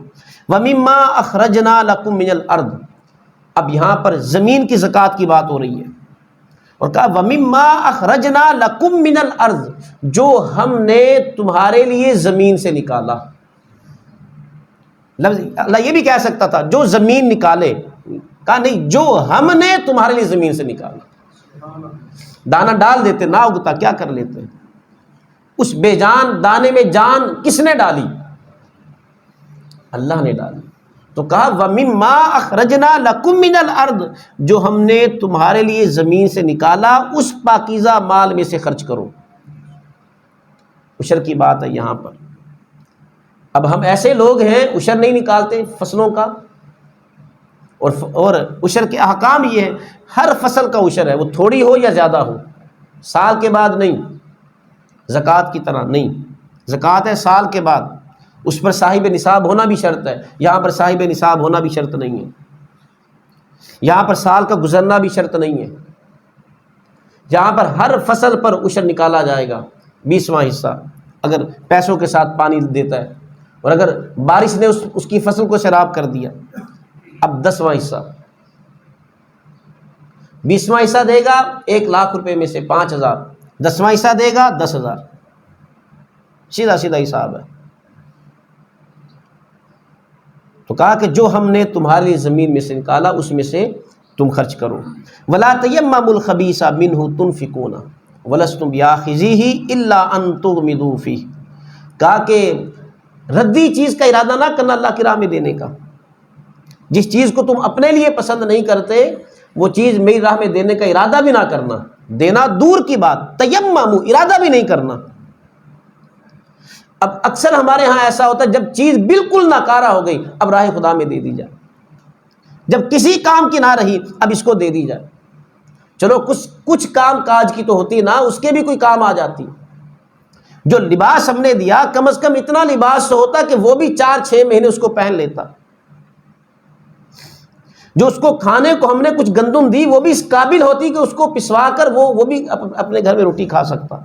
Speaker 1: ومما اخرجنا لکم من الارض، اب یہاں پر زمین کی زکوٰۃ کی بات ہو رہی ہے، اور کہا ومما اخرجنا لکم من الارض، جو ہم نے تمہارے لیے زمین سے نکالا۔ لفظ اللہ یہ بھی کہہ سکتا تھا جو زمین نکالے، کہا نہیں جو ہم نے تمہارے لیے زمین سے نکالا۔ دانہ ڈال دیتے نہ اگتا، کیا کر لیتے؟ اس بے جان دانے میں جان کس نے ڈالی؟ اللہ نے ڈالی۔ تو کہا وَمِمَّا أَخْرَجْنَا لَكُم مِّنَ الْأَرْضِ، جو ہم نے تمہارے لیے زمین سے نکالا اس پاکیزہ مال میں سے خرچ کرو۔ عشر کی بات ہے یہاں پر۔ اب ہم ایسے لوگ ہیں عشر نہیں نکالتے فصلوں کا، اور عشر کے احکام یہ ہے ہر فصل کا عشر ہے، وہ تھوڑی ہو یا زیادہ ہو، سال کے بعد نہیں، زکوٰۃ کی طرح نہیں، زکوٰۃ ہے سال کے بعد، اس پر صاحب نصاب ہونا بھی شرط ہے، یہاں پر صاحب نصاب ہونا بھی شرط نہیں ہے، یہاں پر سال کا گزرنا بھی شرط نہیں ہے، یہاں پر ہر فصل پر عشر نکالا جائے گا، 20واں حصہ اگر پیسوں کے ساتھ پانی دیتا ہے، اور اگر بارش نے اس کی فصل کو سیراب کر دیا، اب 10واں حصہ، 20واں حصہ دے گا 1,00,000 روپے میں سے 5,000، 10واں حصہ دے گا 10,000، سیدھا سیدھا حساب ہے۔ تو کہا کہ جو ہم نے تمہارے لیے زمین میں سے نکالا اس میں سے تم خرچ کرو۔ وَلَا تَيَمَّمُوا الْخَبِيثَ مِنْهُ تُنْفِقُونَ وَلَسْتُمْ بِآخِذِيهِ إِلَّا أَن تُغْمِضُوا فِيهِ، کہا کہ ردی چیز کا ارادہ نہ کرنا اللہ کی راہ میں دینے کا، جس چیز کو تم اپنے لیے پسند نہیں کرتے وہ چیز میری راہ میں دینے کا ارادہ بھی نہ کرنا، دینا دور کی بات، تیمموا ارادہ بھی نہیں کرنا۔ اب اکثر ہمارے ہاں ایسا ہوتا ہے جب چیز بالکل ناکارہ ہو گئی اب راہ خدا میں دے دی جائے، جب کسی کام کی نہ رہی اب اس کو دے دی جائے، چلو کچھ کام کاج کی تو ہوتی نا، اس کے بھی کوئی کام آ جاتی۔ جو لباس ہم نے دیا کم از کم اتنا لباس تو ہوتا کہ وہ بھی 4-6 مہینے اس کو پہن لیتا، جو اس کو کھانے کو ہم نے کچھ گندم دی وہ بھی اس قابل ہوتی کہ اس کو پسوا کر وہ بھی اپنے گھر میں روٹی کھا سکتا۔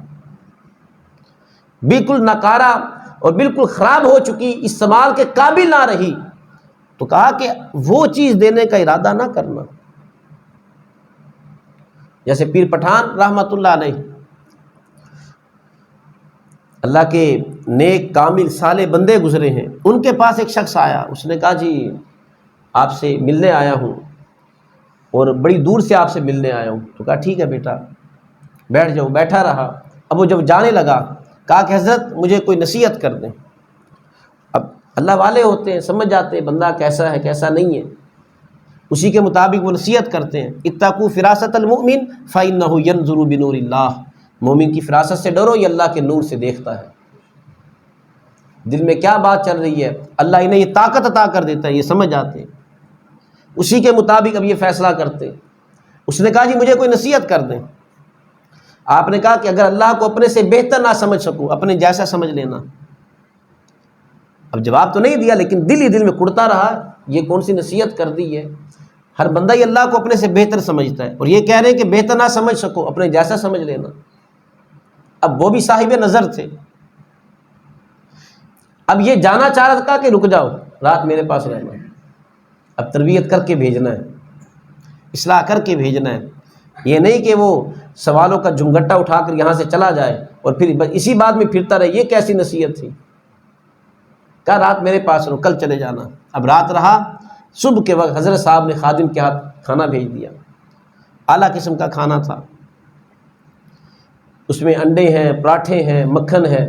Speaker 1: بالکل ناکارہ اور بالکل خراب ہو چکی، استعمال کے قابل نہ رہی، تو کہا کہ وہ چیز دینے کا ارادہ نہ کرنا۔ جیسے پیر پٹھان رحمت اللہ علیہ، اللہ کے نیک کامل صالح بندے گزرے ہیں، ان کے پاس ایک شخص آیا، اس نے کہا جی آپ سے ملنے آیا ہوں اور بڑی دور سے آپ سے ملنے آیا ہوں۔ تو کہا ٹھیک ہے بیٹا بیٹھ جاؤ، بیٹھا رہا۔ اب وہ جب جانے لگا کہا کہ حضرت مجھے کوئی نصیحت کر دیں۔ اب اللہ والے ہوتے ہیں، سمجھ جاتے ہیں بندہ کیسا ہے کیسا نہیں ہے، اسی کے مطابق وہ نصیحت کرتے ہیں۔ اتقوا فراست المؤمن فإنہ ینظر بنور اللہ، مومن کی فراست سے ڈرو، یہ اللہ کے نور سے دیکھتا ہے۔ دل میں کیا بات چل رہی ہے اللہ انہیں یہ طاقت عطا کر دیتا ہے، یہ سمجھ جاتے ہیں، اسی کے مطابق اب یہ فیصلہ کرتے ہیں۔ اس نے کہا جی مجھے کوئی نصیحت کر دیں۔ آپ نے کہا کہ اگر اللہ کو اپنے سے بہتر نہ سمجھ سکوں، اپنے جیسا سمجھ لینا۔ اب جواب تو نہیں دیا لیکن دل ہی دل میں کڑتا رہا، یہ کون سی نصیحت کر دی ہے؟ ہر بندہ ہی اللہ کو اپنے سے بہتر سمجھتا ہے، اور یہ کہہ رہے ہیں کہ بہتر نہ سمجھ سکو، اپنے جیسا سمجھ لینا۔ اب وہ بھی صاحب نظر تھے، اب یہ جانا چاہ رہا تھا کہ رک جاؤ رات میرے پاس رہنا، اب تربیت کر کے بھیجنا ہے، اصلاح کر کے بھیجنا ہے، یہ نہیں کہ وہ سوالوں کا جھمگٹا اٹھا کر یہاں سے چلا جائے اور پھر اسی بات میں پھرتا رہے۔ یہ کیسی نصیحت تھی؟ کہا رات میرے پاس رہو، کل چلے جانا۔ اب رات رہا، صبح کے وقت حضرت صاحب نے خادم کے ہاتھ کھانا بھیج دیا، اعلیٰ قسم کا کھانا تھا، اس میں انڈے ہیں، پراٹھے ہیں، مکھن ہے،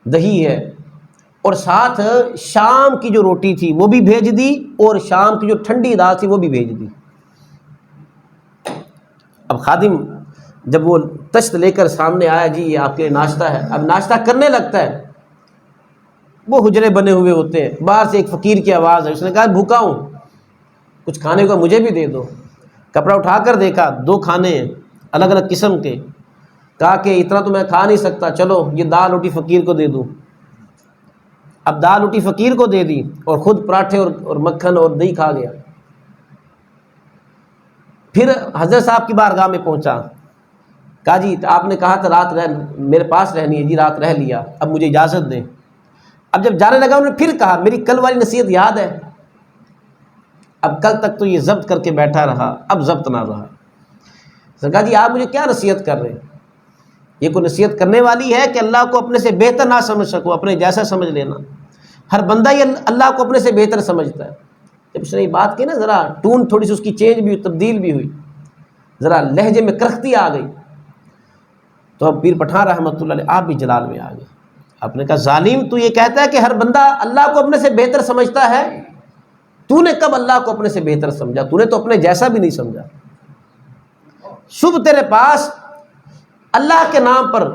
Speaker 1: دہی ہے، اور ساتھ شام کی جو روٹی تھی وہ بھی بھیج دی، اور شام کی جو ٹھنڈی دال تھی وہ بھی بھیج دی۔ اب خادم جب وہ تشت لے کر سامنے آیا، جی یہ آپ کے ناشتہ ہے، اب ناشتہ کرنے لگتا ہے، وہ حجرے بنے ہوئے ہوتے ہیں، باہر سے ایک فقیر کی آواز ہے، اس نے کہا بھوکا ہوں، کچھ کھانے کو مجھے بھی دے دو۔ کپڑا اٹھا کر دیکھا، 2 کھانے ہیں الگ الگ قسم کے، کہا کہ اتنا تو میں کھا نہیں سکتا، چلو یہ دال روٹی فقیر کو دے دوں۔ اب دال روٹی فقیر کو دے دی اور خود پراٹھے اور مکھن اور دہی کھا گیا۔ پھر حضرت صاحب کی بارگاہ میں پہنچا، کہا جی آپ نے کہا تھا رات میرے پاس رہنی ہے، جی رات رہ لیا، اب مجھے اجازت دیں۔ اب جب جانے لگا انہوں نے پھر کہا میری کل والی نصیحت یاد ہے؟ اب کل تک تو یہ ضبط کر کے بیٹھا رہا، اب ضبط نہ رہا۔ کہا جی آپ مجھے کیا نصیحت کر رہے ہیں؟ یہ کوئی نصیحت کرنے والی ہے کہ اللہ کو اپنے سے بہتر نہ سمجھ سکو، اپنے جیسا سمجھ لینا؟ ہر بندہ ہی اللہ کو اپنے سے بہتر سمجھتا ہے۔ جب اس نے یہ بات کی نا، ذرا ٹون تھوڑی سی اس کی چینج بھی ہوئی، تبدیل بھی ہوئی، ذرا لہجے میں کرختی آ گئی، تو اب پیر پٹھان رحمۃ اللہ علیہ آپ بھی جلال میں آ گئے۔ آپ نے کہا ظالم تو یہ کہتا ہے کہ ہر بندہ اللہ کو اپنے سے بہتر سمجھتا ہے، تو نے کب اللہ کو اپنے سے بہتر سمجھا؟ تو نے تو اپنے جیسا بھی نہیں سمجھا۔ صبح تیرے پاس اللہ کے نام پر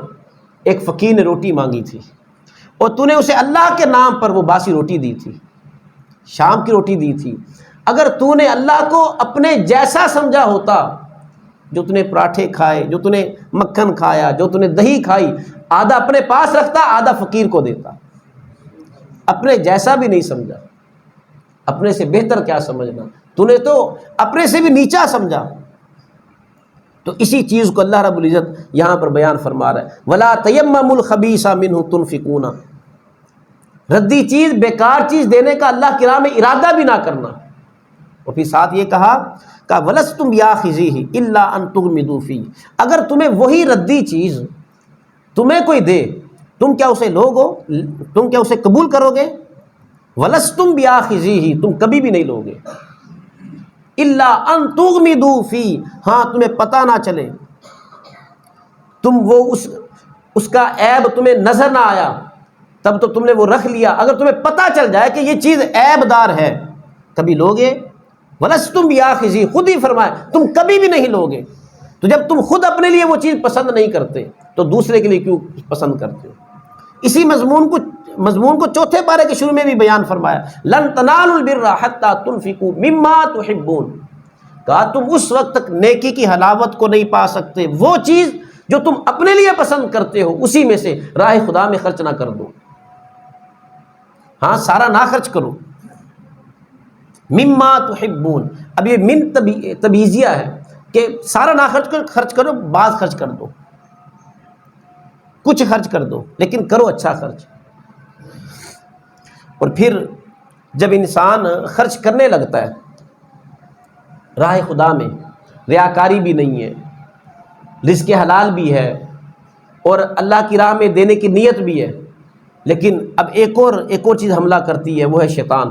Speaker 1: ایک فقیر نے روٹی مانگی تھی، اور تو نے اسے اللہ کے نام پر وہ باسی روٹی دی تھی، شام کی روٹی دی تھی۔ اگر تو نے اللہ کو اپنے جیسا سمجھا ہوتا، جو تو نے پراٹھے کھائے، جو تو نے مکھن کھایا، جو تو نے دہی کھائی، آدھا اپنے پاس رکھتا، آدھا فقیر کو دیتا۔ اپنے جیسا بھی نہیں سمجھا، اپنے سے بہتر کیا سمجھنا، تو نے تو اپنے سے بھی نیچا سمجھا۔ تو اسی چیز کو اللہ رب العزت یہاں پر بیان فرما رہا ہے، وَلَا تَيَمَّمُوا الْخَبِيثَ مِنْهُ تُنْفِقُونَ، ردی چیز، بیکار چیز دینے کا اللہ کی راہ میں ارادہ بھی نہ کرنا۔ اور پھر ساتھ یہ کہا کہ وَلَسْتُمْ بِآخِذِيهِ إِلَّا أَن تُغْمِضُوا فِيهِ، اگر تمہیں وہی ردی چیز تمہیں کوئی دے، تم کیا اسے لوگو؟ تم کیا اسے قبول کرو گے؟ وَلَسْتُمْ بِآخِذِيهِ، تم کبھی بھی نہیں لوگے۔ إِلَّا أَن تُغْمِضُوا فِيهِ، ہاں تمہیں پتہ نہ چلے، تم وہ اس کا عیب تمہیں نظر نہ آیا تب تو تم نے وہ رکھ لیا، اگر تمہیں پتہ چل جائے کہ یہ چیز عیب دار ہے کبھی لوگے؟ وَلَسْتُمْ بِآخِذِيهِ، خود ہی فرمائے تم کبھی بھی نہیں لوگے۔ تو جب تم خود اپنے لیے وہ چیز پسند نہیں کرتے تو دوسرے کے لیے کیوں پسند کرتے ہو؟ اسی مضمون کو چوتھے پارے کے شروع میں بھی بیان فرمایا، لَن تَنَالُوا الْبِرَّ حَتَّى تُنْفِقُوا مِمَّا تُحِبُّونَ، کہا تم اس وقت تک نیکی کی حلاوت کو نہیں پا سکتے، وہ چیز جو تم اپنے لیے پسند کرتے ہو اسی میں سے راہ خدا میں خرچ نہ کر دو۔ ہاں سارا نہ خرچ کرو، مما تحبون، اب یہ من تبعیضیہ ہے کہ سارا نہ خرچ کرو، بعض خرچ کر دو، کچھ خرچ کر دو لیکن کرو اچھا خرچ۔ اور پھر جب انسان خرچ کرنے لگتا ہے راہ خدا میں، ریاکاری بھی نہیں ہے، رزق حلال بھی ہے اور اللہ کی راہ میں دینے کی نیت بھی ہے، لیکن اب ایک اور چیز حملہ کرتی ہے، وہ ہے شیطان۔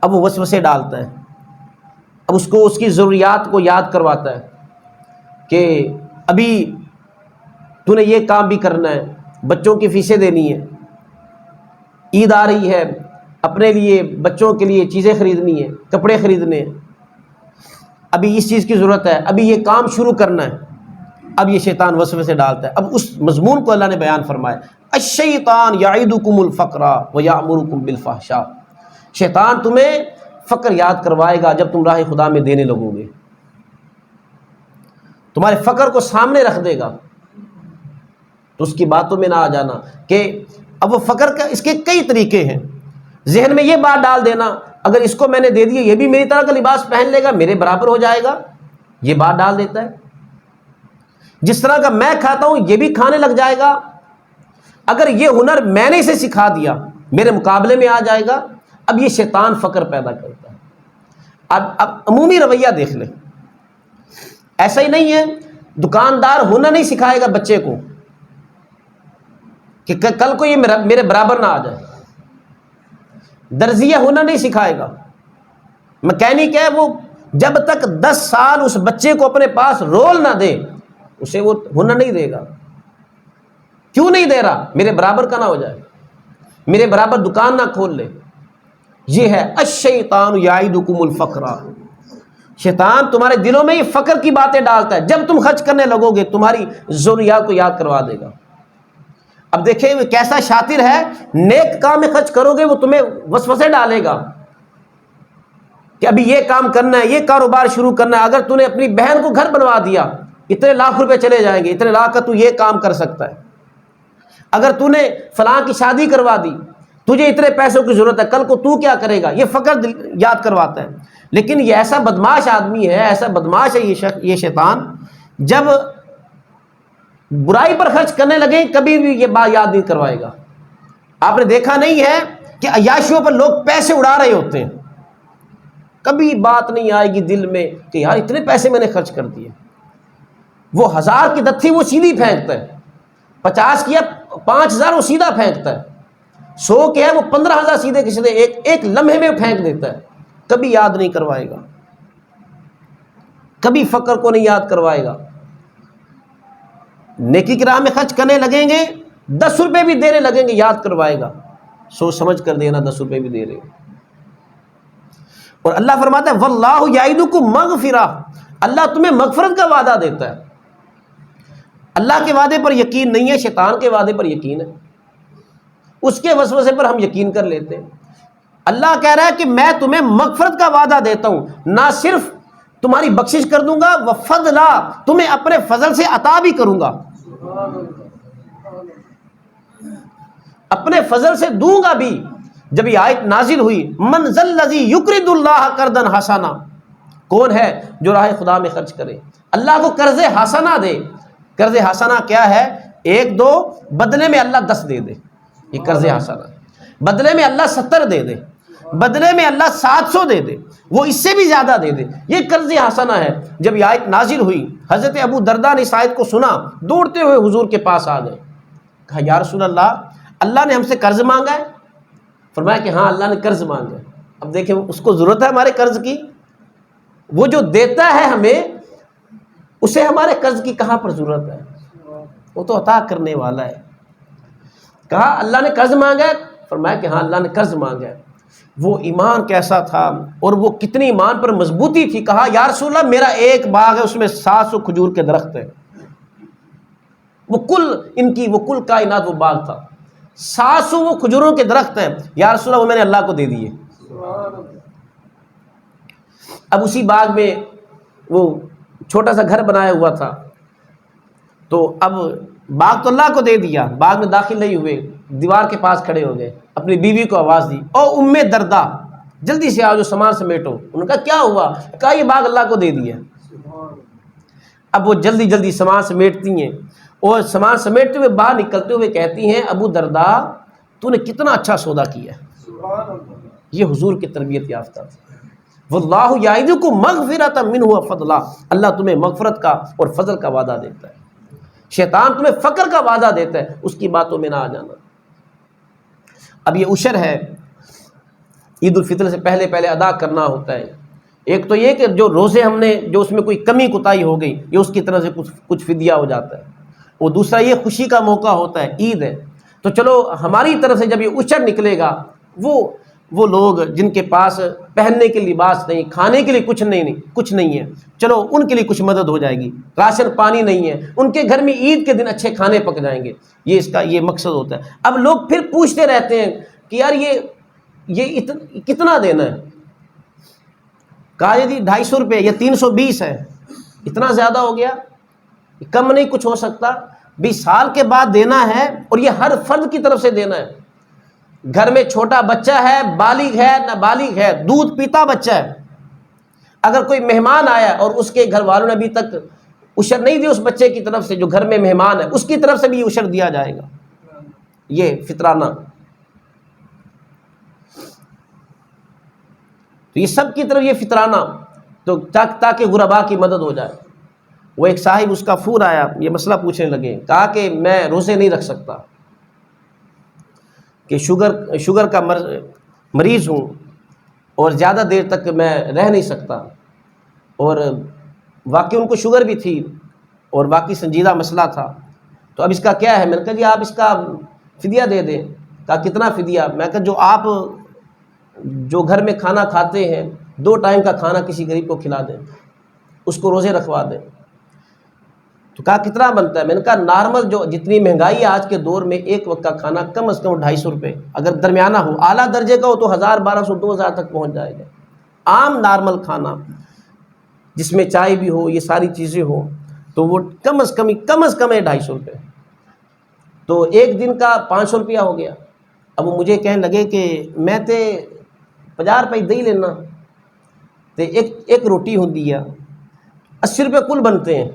Speaker 1: اب وہ وسوسے ڈالتا ہے، اب اس کو اس کی ضروریات کو یاد کرواتا ہے کہ ابھی تو نے یہ کام بھی کرنا ہے، بچوں کی فیسیں دینی ہے، عید آ رہی ہے، اپنے لیے بچوں کے لیے چیزیں خریدنی ہے، کپڑے خریدنے ہیں، ابھی اس چیز کی ضرورت ہے، ابھی یہ کام شروع کرنا ہے۔ اب یہ شیطان وسوسے ڈالتا ہے۔ اب اس مضمون کو اللہ نے بیان فرمایا، الشیطان یعدکم الفقر ویامرکم بالفحشاء، شیطان تمہیں فقر یاد کروائے گا جب تم راہ خدا میں دینے لگو گے، تمہارے فقر کو سامنے رکھ دے گا، تو اس کی باتوں میں نہ آ جانا کہ اب وہ فقر کا اس کے کئی طریقے ہیں۔ ذہن میں یہ بات ڈال دینا اگر اس کو میں نے دے دیا یہ بھی میری طرح کا لباس پہن لے گا، میرے برابر ہو جائے گا، یہ بات ڈال دیتا ہے۔ جس طرح کا میں کھاتا ہوں یہ بھی کھانے لگ جائے گا، اگر یہ ہنر میں نے اسے سکھا دیا میرے مقابلے میں آ جائے گا۔ اب یہ شیطان فقر پیدا کرتا ہے۔ اب عمومی رویہ دیکھ لیں، ایسا ہی نہیں ہے دکاندار ہنر نہیں سکھائے گا بچے کو کہ کل کو یہ میرے برابر نہ آ جائے، درزیہ ہنر نہیں سکھائے گا، مکینک ہے وہ جب تک 10 سال اس بچے کو اپنے پاس رول نہ دے اسے وہ ہنر نہیں دے گا۔ کیوں نہیں دے رہا؟ میرے برابر کا نہ ہو جائے، میرے برابر دکان نہ کھول لے۔ یہ ہے الشیطان یعدکم الفقر، شیطان تمہارے دلوں میں یہ فقر کی باتیں ڈالتا ہے، جب تم خرچ کرنے لگو گے تمہاری ضروریات کو یاد کروا دے گا۔ اب دیکھیں وہ کیسا شاطر ہے، نیک کام میں خرچ کرو گے وہ تمہیں وسوسے ڈالے گا کہ ابھی یہ کام کرنا ہے، یہ کاروبار شروع کرنا ہے۔ اگر تو نے اپنی بہن کو گھر بنوا دیا اتنے لاکھ روپے چلے جائیں گے، اتنے لاکھ کا تو یہ کام کر سکتا ہے۔ اگر تو نے فلاں کی شادی کروا دی، تجھے اتنے پیسوں کی ضرورت ہے، کل کو تو کیا کرے گا، یہ فقر یاد کرواتا ہے۔ لیکن یہ ایسا بدماش آدمی ہے، ایسا بدماش ہے یہ شیطان، جب برائی پر خرچ کرنے لگے کبھی بھی یہ بات یاد نہیں کروائے گا۔ آپ نے دیکھا نہیں ہے کہ عیاشیوں پر لوگ پیسے اڑا رہے ہوتے ہیں، کبھی بات نہیں آئے گی دل میں کہ یار اتنے پیسے میں نے خرچ کر دیے۔ وہ 1000 کی دتھی وہ سیدھی پھینکتا ہے، 50 کیا 5000 وہ سیدھا پھینکتا ہے، 100 کے ہے وہ 15000 سیدھے کسی ایک لمحے میں پھینک دیتا ہے، کبھی یاد نہیں کروائے گا، کبھی فقر کو نہیں یاد کروائے گا۔ نیکی کی راہ میں خرچ کرنے لگیں گے، 10 روپے بھی دینے لگیں گے یاد کروائے گا، سوچ سمجھ کر دینا 10 روپے بھی دے رہے ہو۔ اور اللہ فرماتا ہے واللہ یعدکم مغفرہ، اللہ تمہیں مغفرت کا وعدہ دیتا ہے۔ اللہ کے وعدے پر یقین نہیں ہے، شیطان کے وعدے پر یقین ہے، اس کے وسوسے پر ہم یقین کر لیتے ہیں۔ اللہ کہہ رہا ہے کہ میں تمہیں مغفرت کا وعدہ دیتا ہوں، نہ صرف تمہاری بخشش کر دوں گا، وفضلا، تمہیں اپنے فضل سے عطا بھی کروں گا، اپنے فضل سے دوں گا بھی۔ جب یہ آیت نازل ہوئی من ذا الذی یقرض اللہ قرضا حسنا، کون ہے جو راہ خدا میں خرچ کرے، اللہ کو قرض حسنہ دے۔ قرض حسنہ کیا ہے؟ 1 2 بدلے میں اللہ 10 دے دے، یہ قرض حسنہ۔ بدلے میں اللہ 70 دے دے، بدلے میں اللہ 700 دے دے، وہ اس سے بھی زیادہ دے دے، یہ قرض حسنہ ہے۔ جب یہ آیت نازل ہوئی حضرت ابو درداء نے اس آیت کو سنا، دوڑتے ہوئے حضور کے پاس آ گئے، کہا یا رسول اللہ نے ہم سے قرض مانگا ہے؟ فرمایا کہ ہاں اللہ نے قرض مانگا ہے۔ اب دیکھیں اس کو ضرورت ہے ہمارے قرض کی، وہ جو دیتا ہے ہمیں اسے ہمارے قرض کی کہاں پر ضرورت ہے، وہ تو عطا کرنے والا ہے۔ کہا اللہ نے قرض مانگا ہے؟ فرمایا کہ ہاں اللہ نے قرض مانگا ہے۔ وہ ایمان کیسا تھا اور وہ کتنی ایمان پر مضبوطی تھی۔ کہا یا رسول اللہ میرا ایک باغ ہے، اس میں 700 کھجور کے درخت ہیں، وہ کل کائنات وہ باغ تھا، 700 وہ کھجوروں کے درخت ہیں، یا رسول اللہ وہ میں نے اللہ کو دے دیے۔ اب اسی باغ میں وہ چھوٹا سا گھر بنایا ہوا تھا، تو اب باغ تو اللہ کو دے دیا، باغ میں داخل نہیں ہوئے، دیوار کے پاس کھڑے ہو گئے، اپنی بیوی کو آواز دی او ام درداء جلدی سے آؤ، جو سامان سمیٹو۔ انہوں نے کہا کیا ہوا؟ کہا یہ باغ اللہ کو دے دیا۔ اب وہ جلدی جلدی سامان سمیٹتی ہیں، اور سامان سمیٹتے ہوئے باہر نکلتے ہوئے کہتی ہیں ابو درداء تو نے کتنا اچھا سودا کیا ہے۔ یہ حضور کی تربیت یافتہ تھی۔ واللہ یعدکم مغفرۃ منہ وفضلا، اللہ تمہیں مغفرت کا اور فضل کا وعدہ دیتا ہے۔ شیطان تمہیں فقر کا وعدہ دیتا ہے، اس کی باتوں میں نہ آ جانا۔ اب یہ عشر ہے، عید الفطر سے پہلے ادا کرنا ہوتا ہے، ایک تو یہ کہ جو روزے ہم نے جو اس میں کوئی کمی کوتاہی ہو گئی یہ اس کی طرف سے کچھ فدیہ ہو جاتا ہے، اور دوسرا یہ خوشی کا موقع ہوتا ہے، عید ہے، تو چلو ہماری طرف سے جب یہ اشر نکلے گا، وہ لوگ جن کے پاس پہننے کے لباس نہیں، کھانے کے لیے کچھ نہیں ہے، چلو ان کے لیے کچھ مدد ہو جائے گی، راشن پانی نہیں ہے، ان کے گھر میں عید کے دن اچھے کھانے پک جائیں گے، یہ اس کا یہ مقصد ہوتا ہے۔ اب لوگ پھر پوچھتے رہتے ہیں کہ یار یہ کتنا دینا ہے؟ کہا جی 250 روپے یا 320 ہے، اتنا زیادہ ہو گیا، کم نہیں کچھ ہو سکتا؟ 20 سال کے بعد دینا ہے، اور یہ ہر فرد کی طرف سے دینا ہے۔ گھر میں چھوٹا بچہ ہے، بالغ ہے نابالغ ہے، دودھ پیتا بچہ ہے، اگر کوئی مہمان آیا اور اس کے گھر والوں نے ابھی تک اشر نہیں دی اس بچے کی طرف سے جو گھر میں مہمان ہے، اس کی طرف سے بھی یہ اشر دیا جائے گا، یہ فطرانہ۔ تو یہ سب کی طرف یہ فطرانہ، تو تاکہ غرباء کی مدد ہو جائے۔ وہ ایک صاحب اس کا فون آیا، یہ مسئلہ پوچھنے لگے، کہا کہ میں روزے نہیں رکھ سکتا، کہ شوگر کا مریض ہوں اور زیادہ دیر تک میں رہ نہیں سکتا، اور واقعی ان کو شوگر بھی تھی اور باقی سنجیدہ مسئلہ تھا، تو اب اس کا کیا ہے؟ میں نے کہا جی آپ اس کا فدیہ دے دیں۔ کہا کتنا فدیہ؟ میں کہا جو آپ جو گھر میں کھانا کھاتے ہیں 2 ٹائم کا کھانا کسی غریب کو کھلا دیں، اس کو روزے رکھوا دیں۔ تو کہا کتنا بنتا ہے؟ میں نے کہا نارمل جو جتنی مہنگائی ہے آج کے دور میں، ایک وقت کا کھانا کم از کم 250 روپے، اگر درمیانہ ہو، اعلیٰ درجے کا ہو تو 1000 1200 2000 تک پہنچ جائے گا۔ عام نارمل کھانا جس میں چائے بھی ہو، یہ ساری چیزیں ہو، تو وہ کم از کم ہے 250 روپے، تو ایک دن کا 500 روپیہ ہو گیا۔ اب وہ مجھے کہنے لگے کہ میں تے 50 روپے دے لینا، تو ایک روٹی ہوندی ہے 80 روپے کل بنتے ہیں،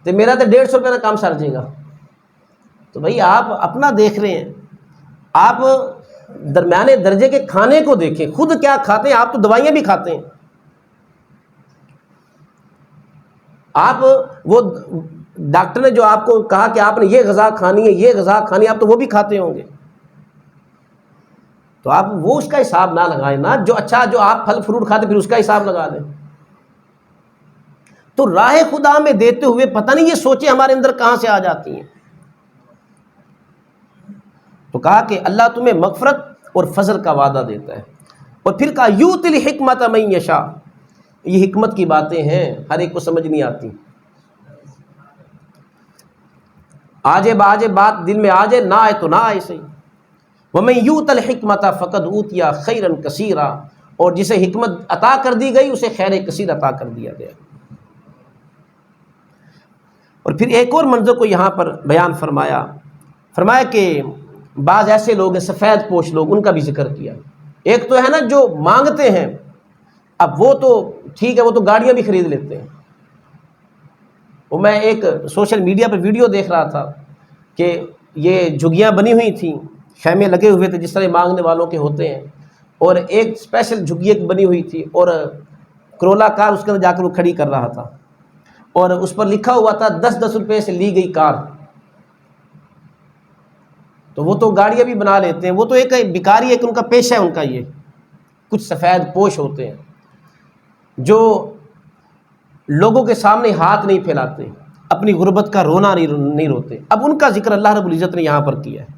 Speaker 1: تو میرا تو 150 روپے کا کام سر جائے گا۔ تو بھائی آپ اپنا دیکھ رہے ہیں، آپ درمیانے درجے کے کھانے کو دیکھیں، خود کیا کھاتے ہیں، آپ تو دوائیاں بھی کھاتے ہیں، آپ وہ ڈاکٹر نے جو آپ کو کہا کہ آپ نے یہ غذا کھانی ہے، یہ غذا کھانی ہے، آپ تو وہ بھی کھاتے ہوں گے، تو آپ وہ اس کا حساب نہ لگائیں نا، جو آپ پھل فروٹ کھاتے پھر اس کا حساب لگا دیں۔ تو راہ خدا میں دیتے ہوئے پتہ نہیں یہ سوچیں ہمارے اندر کہاں سے آ جاتی ہیں۔ تو کہا کہ اللہ تمہیں مغفرت اور فضل کا وعدہ دیتا ہے، اور پھر کہا یؤتی الحکمۃ من یشاء، یہ حکمت کی باتیں ہیں، ہر ایک کو سمجھ نہیں آتی، آجے باجے بات دل میں آ جائے، نہ آئے تو نہ آئے صحیح۔ وَمَن یؤت الحکمۃ فقد اوتی خیرا کثیرا، اور جسے حکمت عطا کر دی گئی اسے خیر کثیر عطا کر دیا گیا۔ اور پھر ایک اور منظر کو یہاں پر بیان فرمایا کہ بعض ایسے لوگ ہیں سفید پوش لوگ، ان کا بھی ذکر کیا۔ ایک تو ہے نا جو مانگتے ہیں، اب وہ تو ٹھیک ہے، وہ تو گاڑیاں بھی خرید لیتے ہیں۔ وہ میں ایک سوشل میڈیا پر ویڈیو دیکھ رہا تھا کہ یہ جھگیاں بنی ہوئی تھیں، خیمے لگے ہوئے تھے جس طرح مانگنے والوں کے ہوتے ہیں، اور ایک اسپیشل جھگی بنی ہوئی تھی، اور کرولا کار اس کے اندر جا کر وہ کھڑی کر رہا تھا، اور اس پر لکھا ہوا تھا 10 روپے سے لی گئی کار۔ تو وہ تو گاڑیاں بھی بنا لیتے ہیں، وہ تو ایک بیکاری ہے کہ ان کا پیشہ ہے ان کا یہ۔ کچھ سفید پوش ہوتے ہیں جو لوگوں کے سامنے ہاتھ نہیں پھیلاتے، اپنی غربت کا رونا نہیں روتے۔ اب ان کا ذکر اللہ رب العزت نے یہاں پر کیا ہے،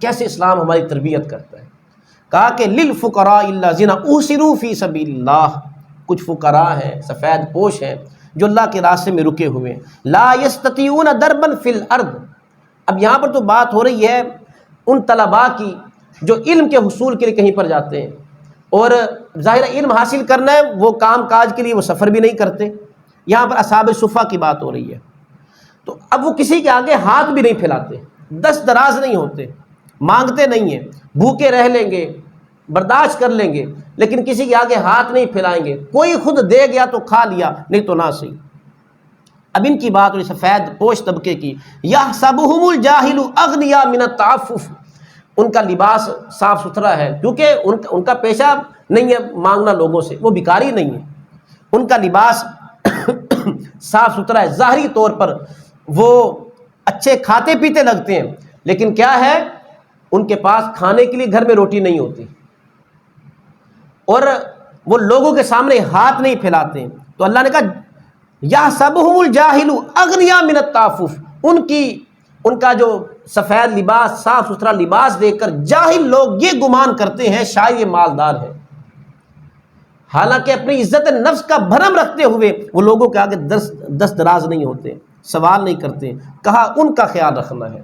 Speaker 1: کیسے اسلام ہماری تربیت کرتا ہے۔ کہا کہ للفقراء الذین احصروا فی سبیل اللہ، کچھ فقراء ہیں، سفید پوش ہیں جو اللہ کے راستے میں رکے ہوئے ہیں، لا یستطیعون ضربا فی الارض۔ اب یہاں پر تو بات ہو رہی ہے ان طلباء کی جو علم کے حصول کے لیے کہیں پر جاتے ہیں، اور ظاہر علم حاصل کرنا ہے، وہ کام کاج کے لیے وہ سفر بھی نہیں کرتے۔ یہاں پر اصحاب صفہ کی بات ہو رہی ہے، تو اب وہ کسی کے آگے ہاتھ بھی نہیں پھیلاتے، دست دراز نہیں ہوتے، مانگتے نہیں ہیں، بھوکے رہ لیں گے، برداشت کر لیں گے، لیکن کسی کے آگے ہاتھ نہیں پھیلائیں گے۔ کوئی خود دے گیا تو کھا لیا، نہیں تو نہ صحیح۔ اب ان کی بات ہوئی سفید پوش طبقے کی، یحسبہم الجاہل اغنیاء من التعفف، ان کا لباس صاف ستھرا ہے، کیونکہ ان کا پیشہ نہیں ہے مانگنا لوگوں سے، وہ بھکاری نہیں ہے، ان کا لباس صاف ستھرا ہے، ظاہری طور پر وہ اچھے کھاتے پیتے لگتے ہیں، لیکن کیا ہے ان کے پاس کھانے کے لیے گھر میں روٹی نہیں ہوتی، اور وہ لوگوں کے سامنے ہاتھ نہیں پھیلاتے. تو اللہ نے کہا یحسبہم الجاہل اغنیاء من التعفف، ان کا جو سفید لباس، صاف ستھرا لباس دیکھ کر جاہل لوگ یہ گمان کرتے ہیں شاید یہ مالدار ہے، حالانکہ اپنی عزت نفس کا بھرم رکھتے ہوئے وہ لوگوں کے آگے دست دراز نہیں ہوتے، سوال نہیں کرتے. کہا ان کا خیال رکھنا ہے.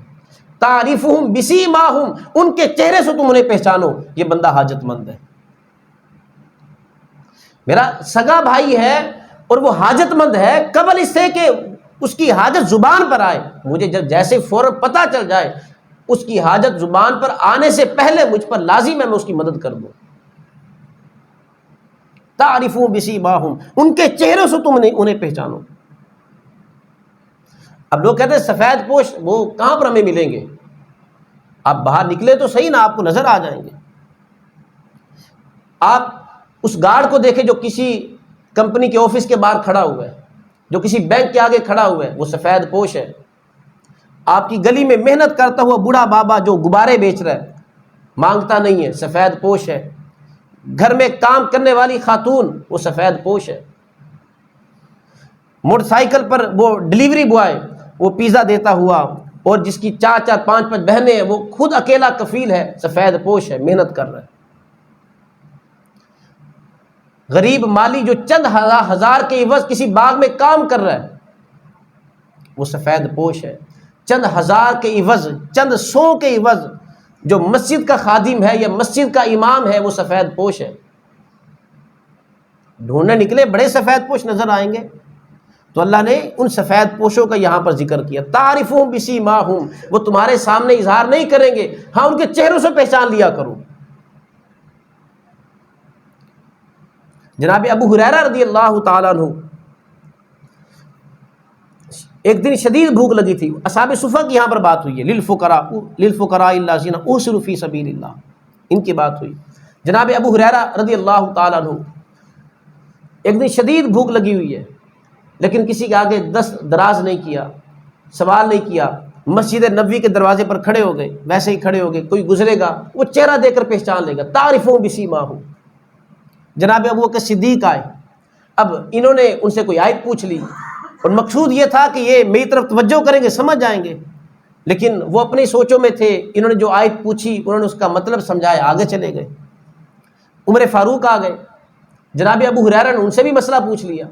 Speaker 1: تعریفہم بسیماہم، ان کے چہرے سے تم انہیں پہچانو، یہ بندہ حاجت مند ہے. میرا سگا بھائی ہے اور وہ حاجت مند ہے، قبل اس سے کہ اس کی حاجت زبان پر آئے، مجھے جب جیسے فوراً پتہ چل جائے اس کی حاجت زبان پر آنے سے پہلے مجھ پر لازم ہے میں اس کی مدد کر دوں. تعریفون بسیماہم، ان کے چہروں سے تم انہیں پہچانو. اب لوگ کہتے ہیں سفید پوش وہ کہاں پر ہمیں ملیں گے؟ آپ باہر نکلے تو صحیح نا، آپ کو نظر آ جائیں گے. آپ اس گارڈ کو دیکھیں جو کسی کمپنی کے آفس کے باہر کھڑا ہوا ہے، جو کسی بینک کے آگے کھڑا ہوا ہے، وہ سفید پوش ہے. آپ کی گلی میں محنت کرتا ہوا بوڑھا بابا جو غبارے بیچ رہا ہے، مانگتا نہیں ہے، سفید پوش ہے. گھر میں کام کرنے والی خاتون وہ سفید پوش ہے. موٹر سائیکل پر وہ ڈلیوری بوائے وہ پیزا دیتا ہوا، اور جس کی 4 5 بہنیں ہیں وہ خود اکیلا کفیل ہے، سفید پوش ہے، محنت کر رہا ہے. غریب مالی جو چند ہزار کے عوض کسی باغ میں کام کر رہا ہے وہ سفید پوش ہے. چند ہزار کے عوض، چند 100 کے عوض جو مسجد کا خادم ہے یا مسجد کا امام ہے وہ سفید پوش ہے. ڈھونڈنے نکلے بڑے سفید پوش نظر آئیں گے. تو اللہ نے ان سفید پوشوں کا یہاں پر ذکر کیا. تعریفہم بسیماہم، وہ تمہارے سامنے اظہار نہیں کریں گے، ہاں ان کے چہروں سے پہچان لیا کرو. جناب ابو ہریرہ رضی اللہ تعالیٰ عنہ، ایک دن شدید بھوک لگی تھی. اصحاب صفہ کی یہاں پر بات ہوئی ہے، للفقراء الذین احصروا فی سبیل اللہ، ان کی بات ہوئی. جناب ابو ہریرہ رضی اللہ تعالیٰ عنہ، ایک دن شدید بھوک لگی ہوئی ہے، لیکن کسی کے آگے دست دراز نہیں کیا، سوال نہیں کیا. مسجد نبوی کے دروازے پر کھڑے ہو گئے، ویسے ہی کھڑے ہو گئے. کوئی گزرے گا وہ چہرہ دیکھ کر پہچان لے گا. تعریفہم بسیماہم. جناب ابو بکر صدیق آئے. اب انہوں نے ان سے کوئی آیت پوچھ لی، اور مقصود یہ تھا کہ یہ میری طرف توجہ کریں گے، سمجھ جائیں گے، لیکن وہ اپنی سوچوں میں تھے. انہوں نے جو آیت پوچھی انہوں نے اس کا مطلب سمجھایا، آگے چلے گئے. عمر فاروق آ گئے. جناب ابو ہریرہ نے ان سے بھی مسئلہ پوچھ لیا،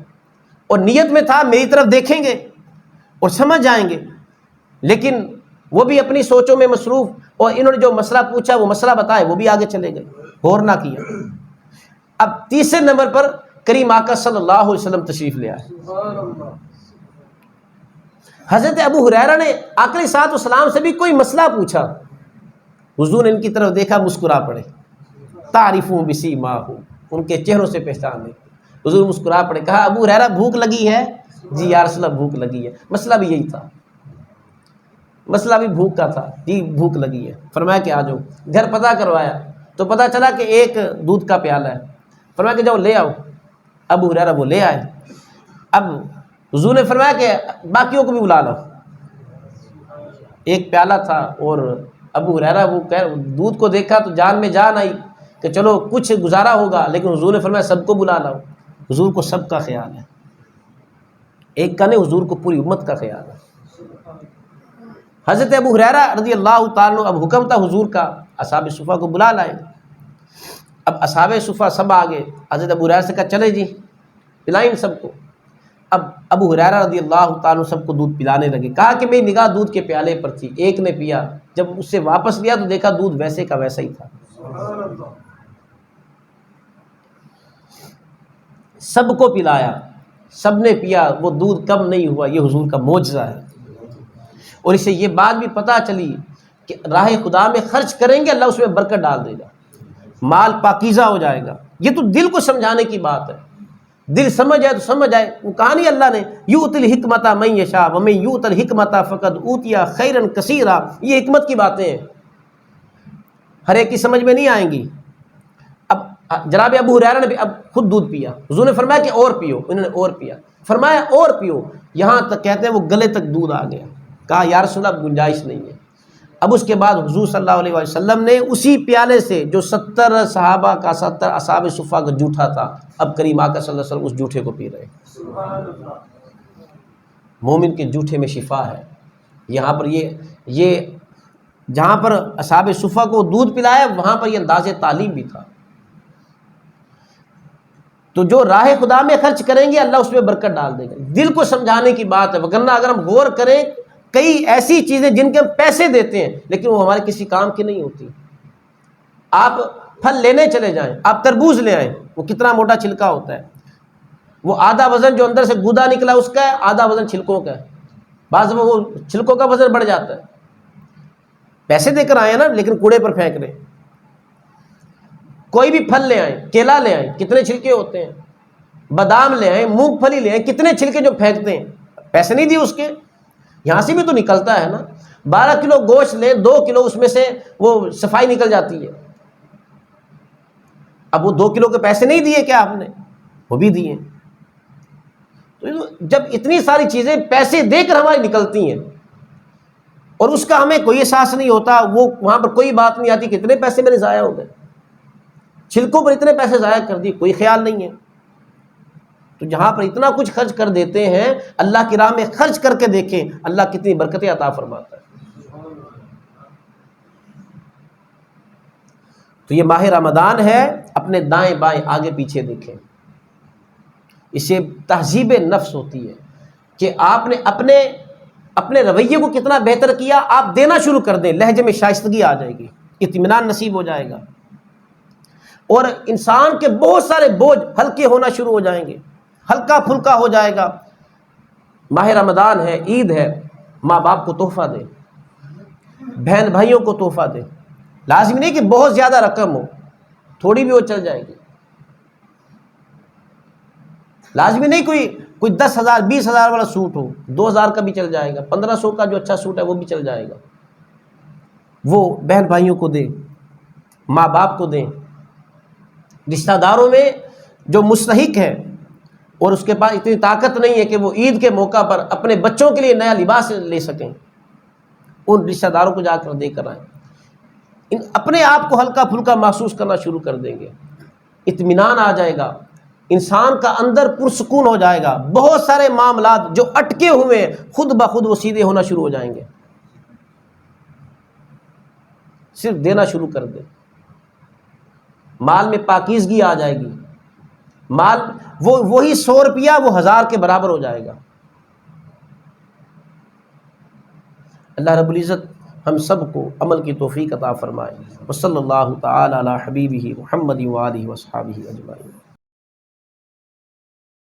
Speaker 1: اور نیت میں تھا میری طرف دیکھیں گے اور سمجھ جائیں گے، لیکن وہ بھی اپنی سوچوں میں مصروف، اور انہوں نے جو مسئلہ پوچھا وہ مسئلہ بتائے، وہ بھی آگے چلے گئے، غور نہ کیا. اب تیسرے نمبر پر کریم آقا صلی اللہ علیہ وسلم تشریف لے آئے. حضرت ابو ہریرہ نے آقا علیہ الصلوۃ والسلام سے بھی کوئی مسئلہ پوچھا. حضور نے ان کی طرف دیکھا، مسکرا پڑے. تعریفون بسیماہم، ان کے چہروں سے پہچان لے. حضور مسکرا پڑے. کہا ابو ہریرہ بھوک لگی ہے؟ جی یا رسول اللہ بھوک لگی ہے. مسئلہ بھی یہی تھا، مسئلہ بھی بھوک کا تھا. جی بھوک لگی ہے. فرمایا کہ آ جاؤ. گھر پتہ کروایا تو پتہ چلا کہ ایک دودھ کا پیالہ ہے. فرمایا کہ جاؤ لے آؤ. ابو ہریرہ وہ لے آئے. اب حضور نے فرمایا کہ باقیوں کو بھی بلا لو. ایک پیالہ تھا، اور ابو ہریرہ وہ دودھ کو دیکھا تو جان میں جان آئی کہ چلو کچھ گزارا ہوگا، لیکن حضور نے فرمایا سب کو بلا لاؤ. حضور کو سب کا خیال ہے، ایک کا نہیں، حضور کو پوری امت کا خیال ہے. حضرت ابو ہریرہ رضی اللہ تعالیٰ عنہ، اب حکم تھا حضور کا، اصحاب صفہ کو بلا لائے. اب اصحاب صفہ سب آگے. حضرت ابو ہریرہ سے کہا چلے جی پلائیں سب کو. اب ابو ہریرہ رضی اللہ تعالیٰ عنہ سب کو دودھ پلانے لگے. کہا کہ میری نگاہ دودھ کے پیالے پر تھی، ایک نے پیا، جب اس سے واپس لیا تو دیکھا دودھ ویسے کا ویسا ہی تھا. سب کو پلایا، سب نے پیا، وہ دودھ کم نہیں ہوا. یہ حضور کا معجزہ ہے. اور اسے یہ بات بھی پتہ چلی کہ راہ خدا میں خرچ کریں گے اللہ اس میں برکت ڈال دے گا، مال پاکیزہ ہو جائے گا. یہ تو دل کو سمجھانے کی بات ہے. دل سمجھ جائے تو سمجھ جائے. وہ کہانی اللہ نے یؤتی الحکمۃ من یشاء ومن یؤت الحکمۃ فقد اوتی خیرا کثیرا. یہ حکمت کی باتیں ہیں، ہر ایک کی سمجھ میں نہیں آئیں گی. اب جناب ابو ہریرہ نے بھی اب خود دودھ پیا. حضور نے فرمایا کہ اور پیو. انہوں نے اور پیا. فرمایا اور پیو، یہاں تک کہتے ہیں وہ گلے تک دودھ آ گیا. کہا یا رسول اللہ گنجائش نہیں ہے. اب اس کے بعد حضور صلی اللہ علیہ وسلم نے اسی پیالے سے جو 70 صحابہ کا 70 اصحاب صفہ کا جوٹھا تھا، اب کریم آقا صلی اللہ علیہ وسلم اس جوٹھے کو پی رہے۔ مومن کے جوٹھے میں شفا ہے۔ یہاں پر یہ جہاں پر اصحاب صفہ کو دودھ پلایا وہاں پر یہ انداز تعلیم بھی تھا۔ تو جو راہ خدا میں خرچ کریں گے اللہ اس میں برکت ڈال دے گا۔ دل کو سمجھانے کی بات ہے، وگرنہ اگر ہم غور کریں کئی ایسی چیزیں جن کے ہم پیسے دیتے ہیں لیکن وہ ہمارے کسی کام کی نہیں ہوتی۔ آپ پھل لینے چلے جائیں، آپ تربوز لے آئیں، وہ کتنا موٹا چھلکا ہوتا ہے، وہ آدھا وزن جو اندر سے گودا نکلا اس کا ہے، آدھا وزن چھلکوں کا ہے، بعض وہ چھلکوں کا وزن بڑھ جاتا ہے۔ پیسے دے کر آئے نا لیکن کوڑے پر پھینک رہے۔ کوئی بھی پھل لے آئیں، کیلا لے آئیں، کتنے چھلکے ہوتے ہیں، بادام لے آئیں، مونگ پھلی لے آئیں، کتنے چھلکے جو پھینکتے ہیں، پیسے نہیں دیے اس کے، یہاں سے بھی تو نکلتا ہے نا۔ 12 کلو گوشت لیں، 2 کلو اس میں سے وہ صفائی نکل جاتی ہے، اب وہ 2 کلو کے پیسے نہیں دیے کیا آپ نے؟ وہ بھی دیے۔ تو جب اتنی ساری چیزیں پیسے دے کر ہماری نکلتی ہیں اور اس کا ہمیں کوئی احساس نہیں ہوتا، وہ وہاں پر کوئی بات نہیں آتی کہ اتنے پیسے میرے ضائع ہو گئے، چھلکوں پر اتنے پیسے ضائع کر دیے، کوئی خیال نہیں ہے۔ تو جہاں پر اتنا کچھ خرچ کر دیتے ہیں اللہ کی راہ میں خرچ کر کے دیکھیں اللہ کتنی برکتیں عطا فرماتا ہے۔ تو یہ ماہ رمضان ہے، اپنے دائیں بائیں آگے پیچھے دیکھیں، اسے تہذیب نفس ہوتی ہے کہ آپ نے اپنے رویے کو کتنا بہتر کیا، آپ دینا شروع کر دیں، لہجے میں شائستگی آ جائے گی، اطمینان نصیب ہو جائے گا، اور انسان کے بہت سارے بوجھ ہلکے ہونا شروع ہو جائیں گے، ہلکا پھلکا ہو جائے گا۔ ماہ رمضان ہے، عید ہے، ماں باپ کو تحفہ دیں، بہن بھائیوں کو تحفہ دیں، لازمی نہیں کہ بہت زیادہ رقم ہو، تھوڑی بھی وہ چل جائے گی، لازمی نہیں کوئی 10,000 20,000 والا سوٹ ہو، 2,000 کا بھی چل جائے گا، 1,500 کا جو اچھا سوٹ ہے وہ بھی چل جائے گا، وہ بہن بھائیوں کو دیں، ماں باپ کو دیں، رشتہ داروں میں جو مستحق ہے اور اس کے پاس اتنی طاقت نہیں ہے کہ وہ عید کے موقع پر اپنے بچوں کے لیے نیا لباس لے سکیں، ان رشتہ داروں کو جا کر دے کر آئیں، اپنے آپ کو ہلکا پھلکا محسوس کرنا شروع کر دیں گے، اطمینان آ جائے گا، انسان کا اندر پرسکون ہو جائے گا، بہت سارے معاملات جو اٹکے ہوئے ہیں خود بخود وہ سیدھے ہونا شروع ہو جائیں گے، صرف دینا شروع کر دیں، مال میں پاکیزگی آ جائے گی، مال وہی 100 روپیہ وہ 1000 کے برابر ہو جائے گا۔ اللہ رب العزت ہم سب کو عمل کی توفیق عطا فرمائے۔ وصلی اللہ تعالی علی حبیبہ محمد وآلہ وصحبہ اجمعین۔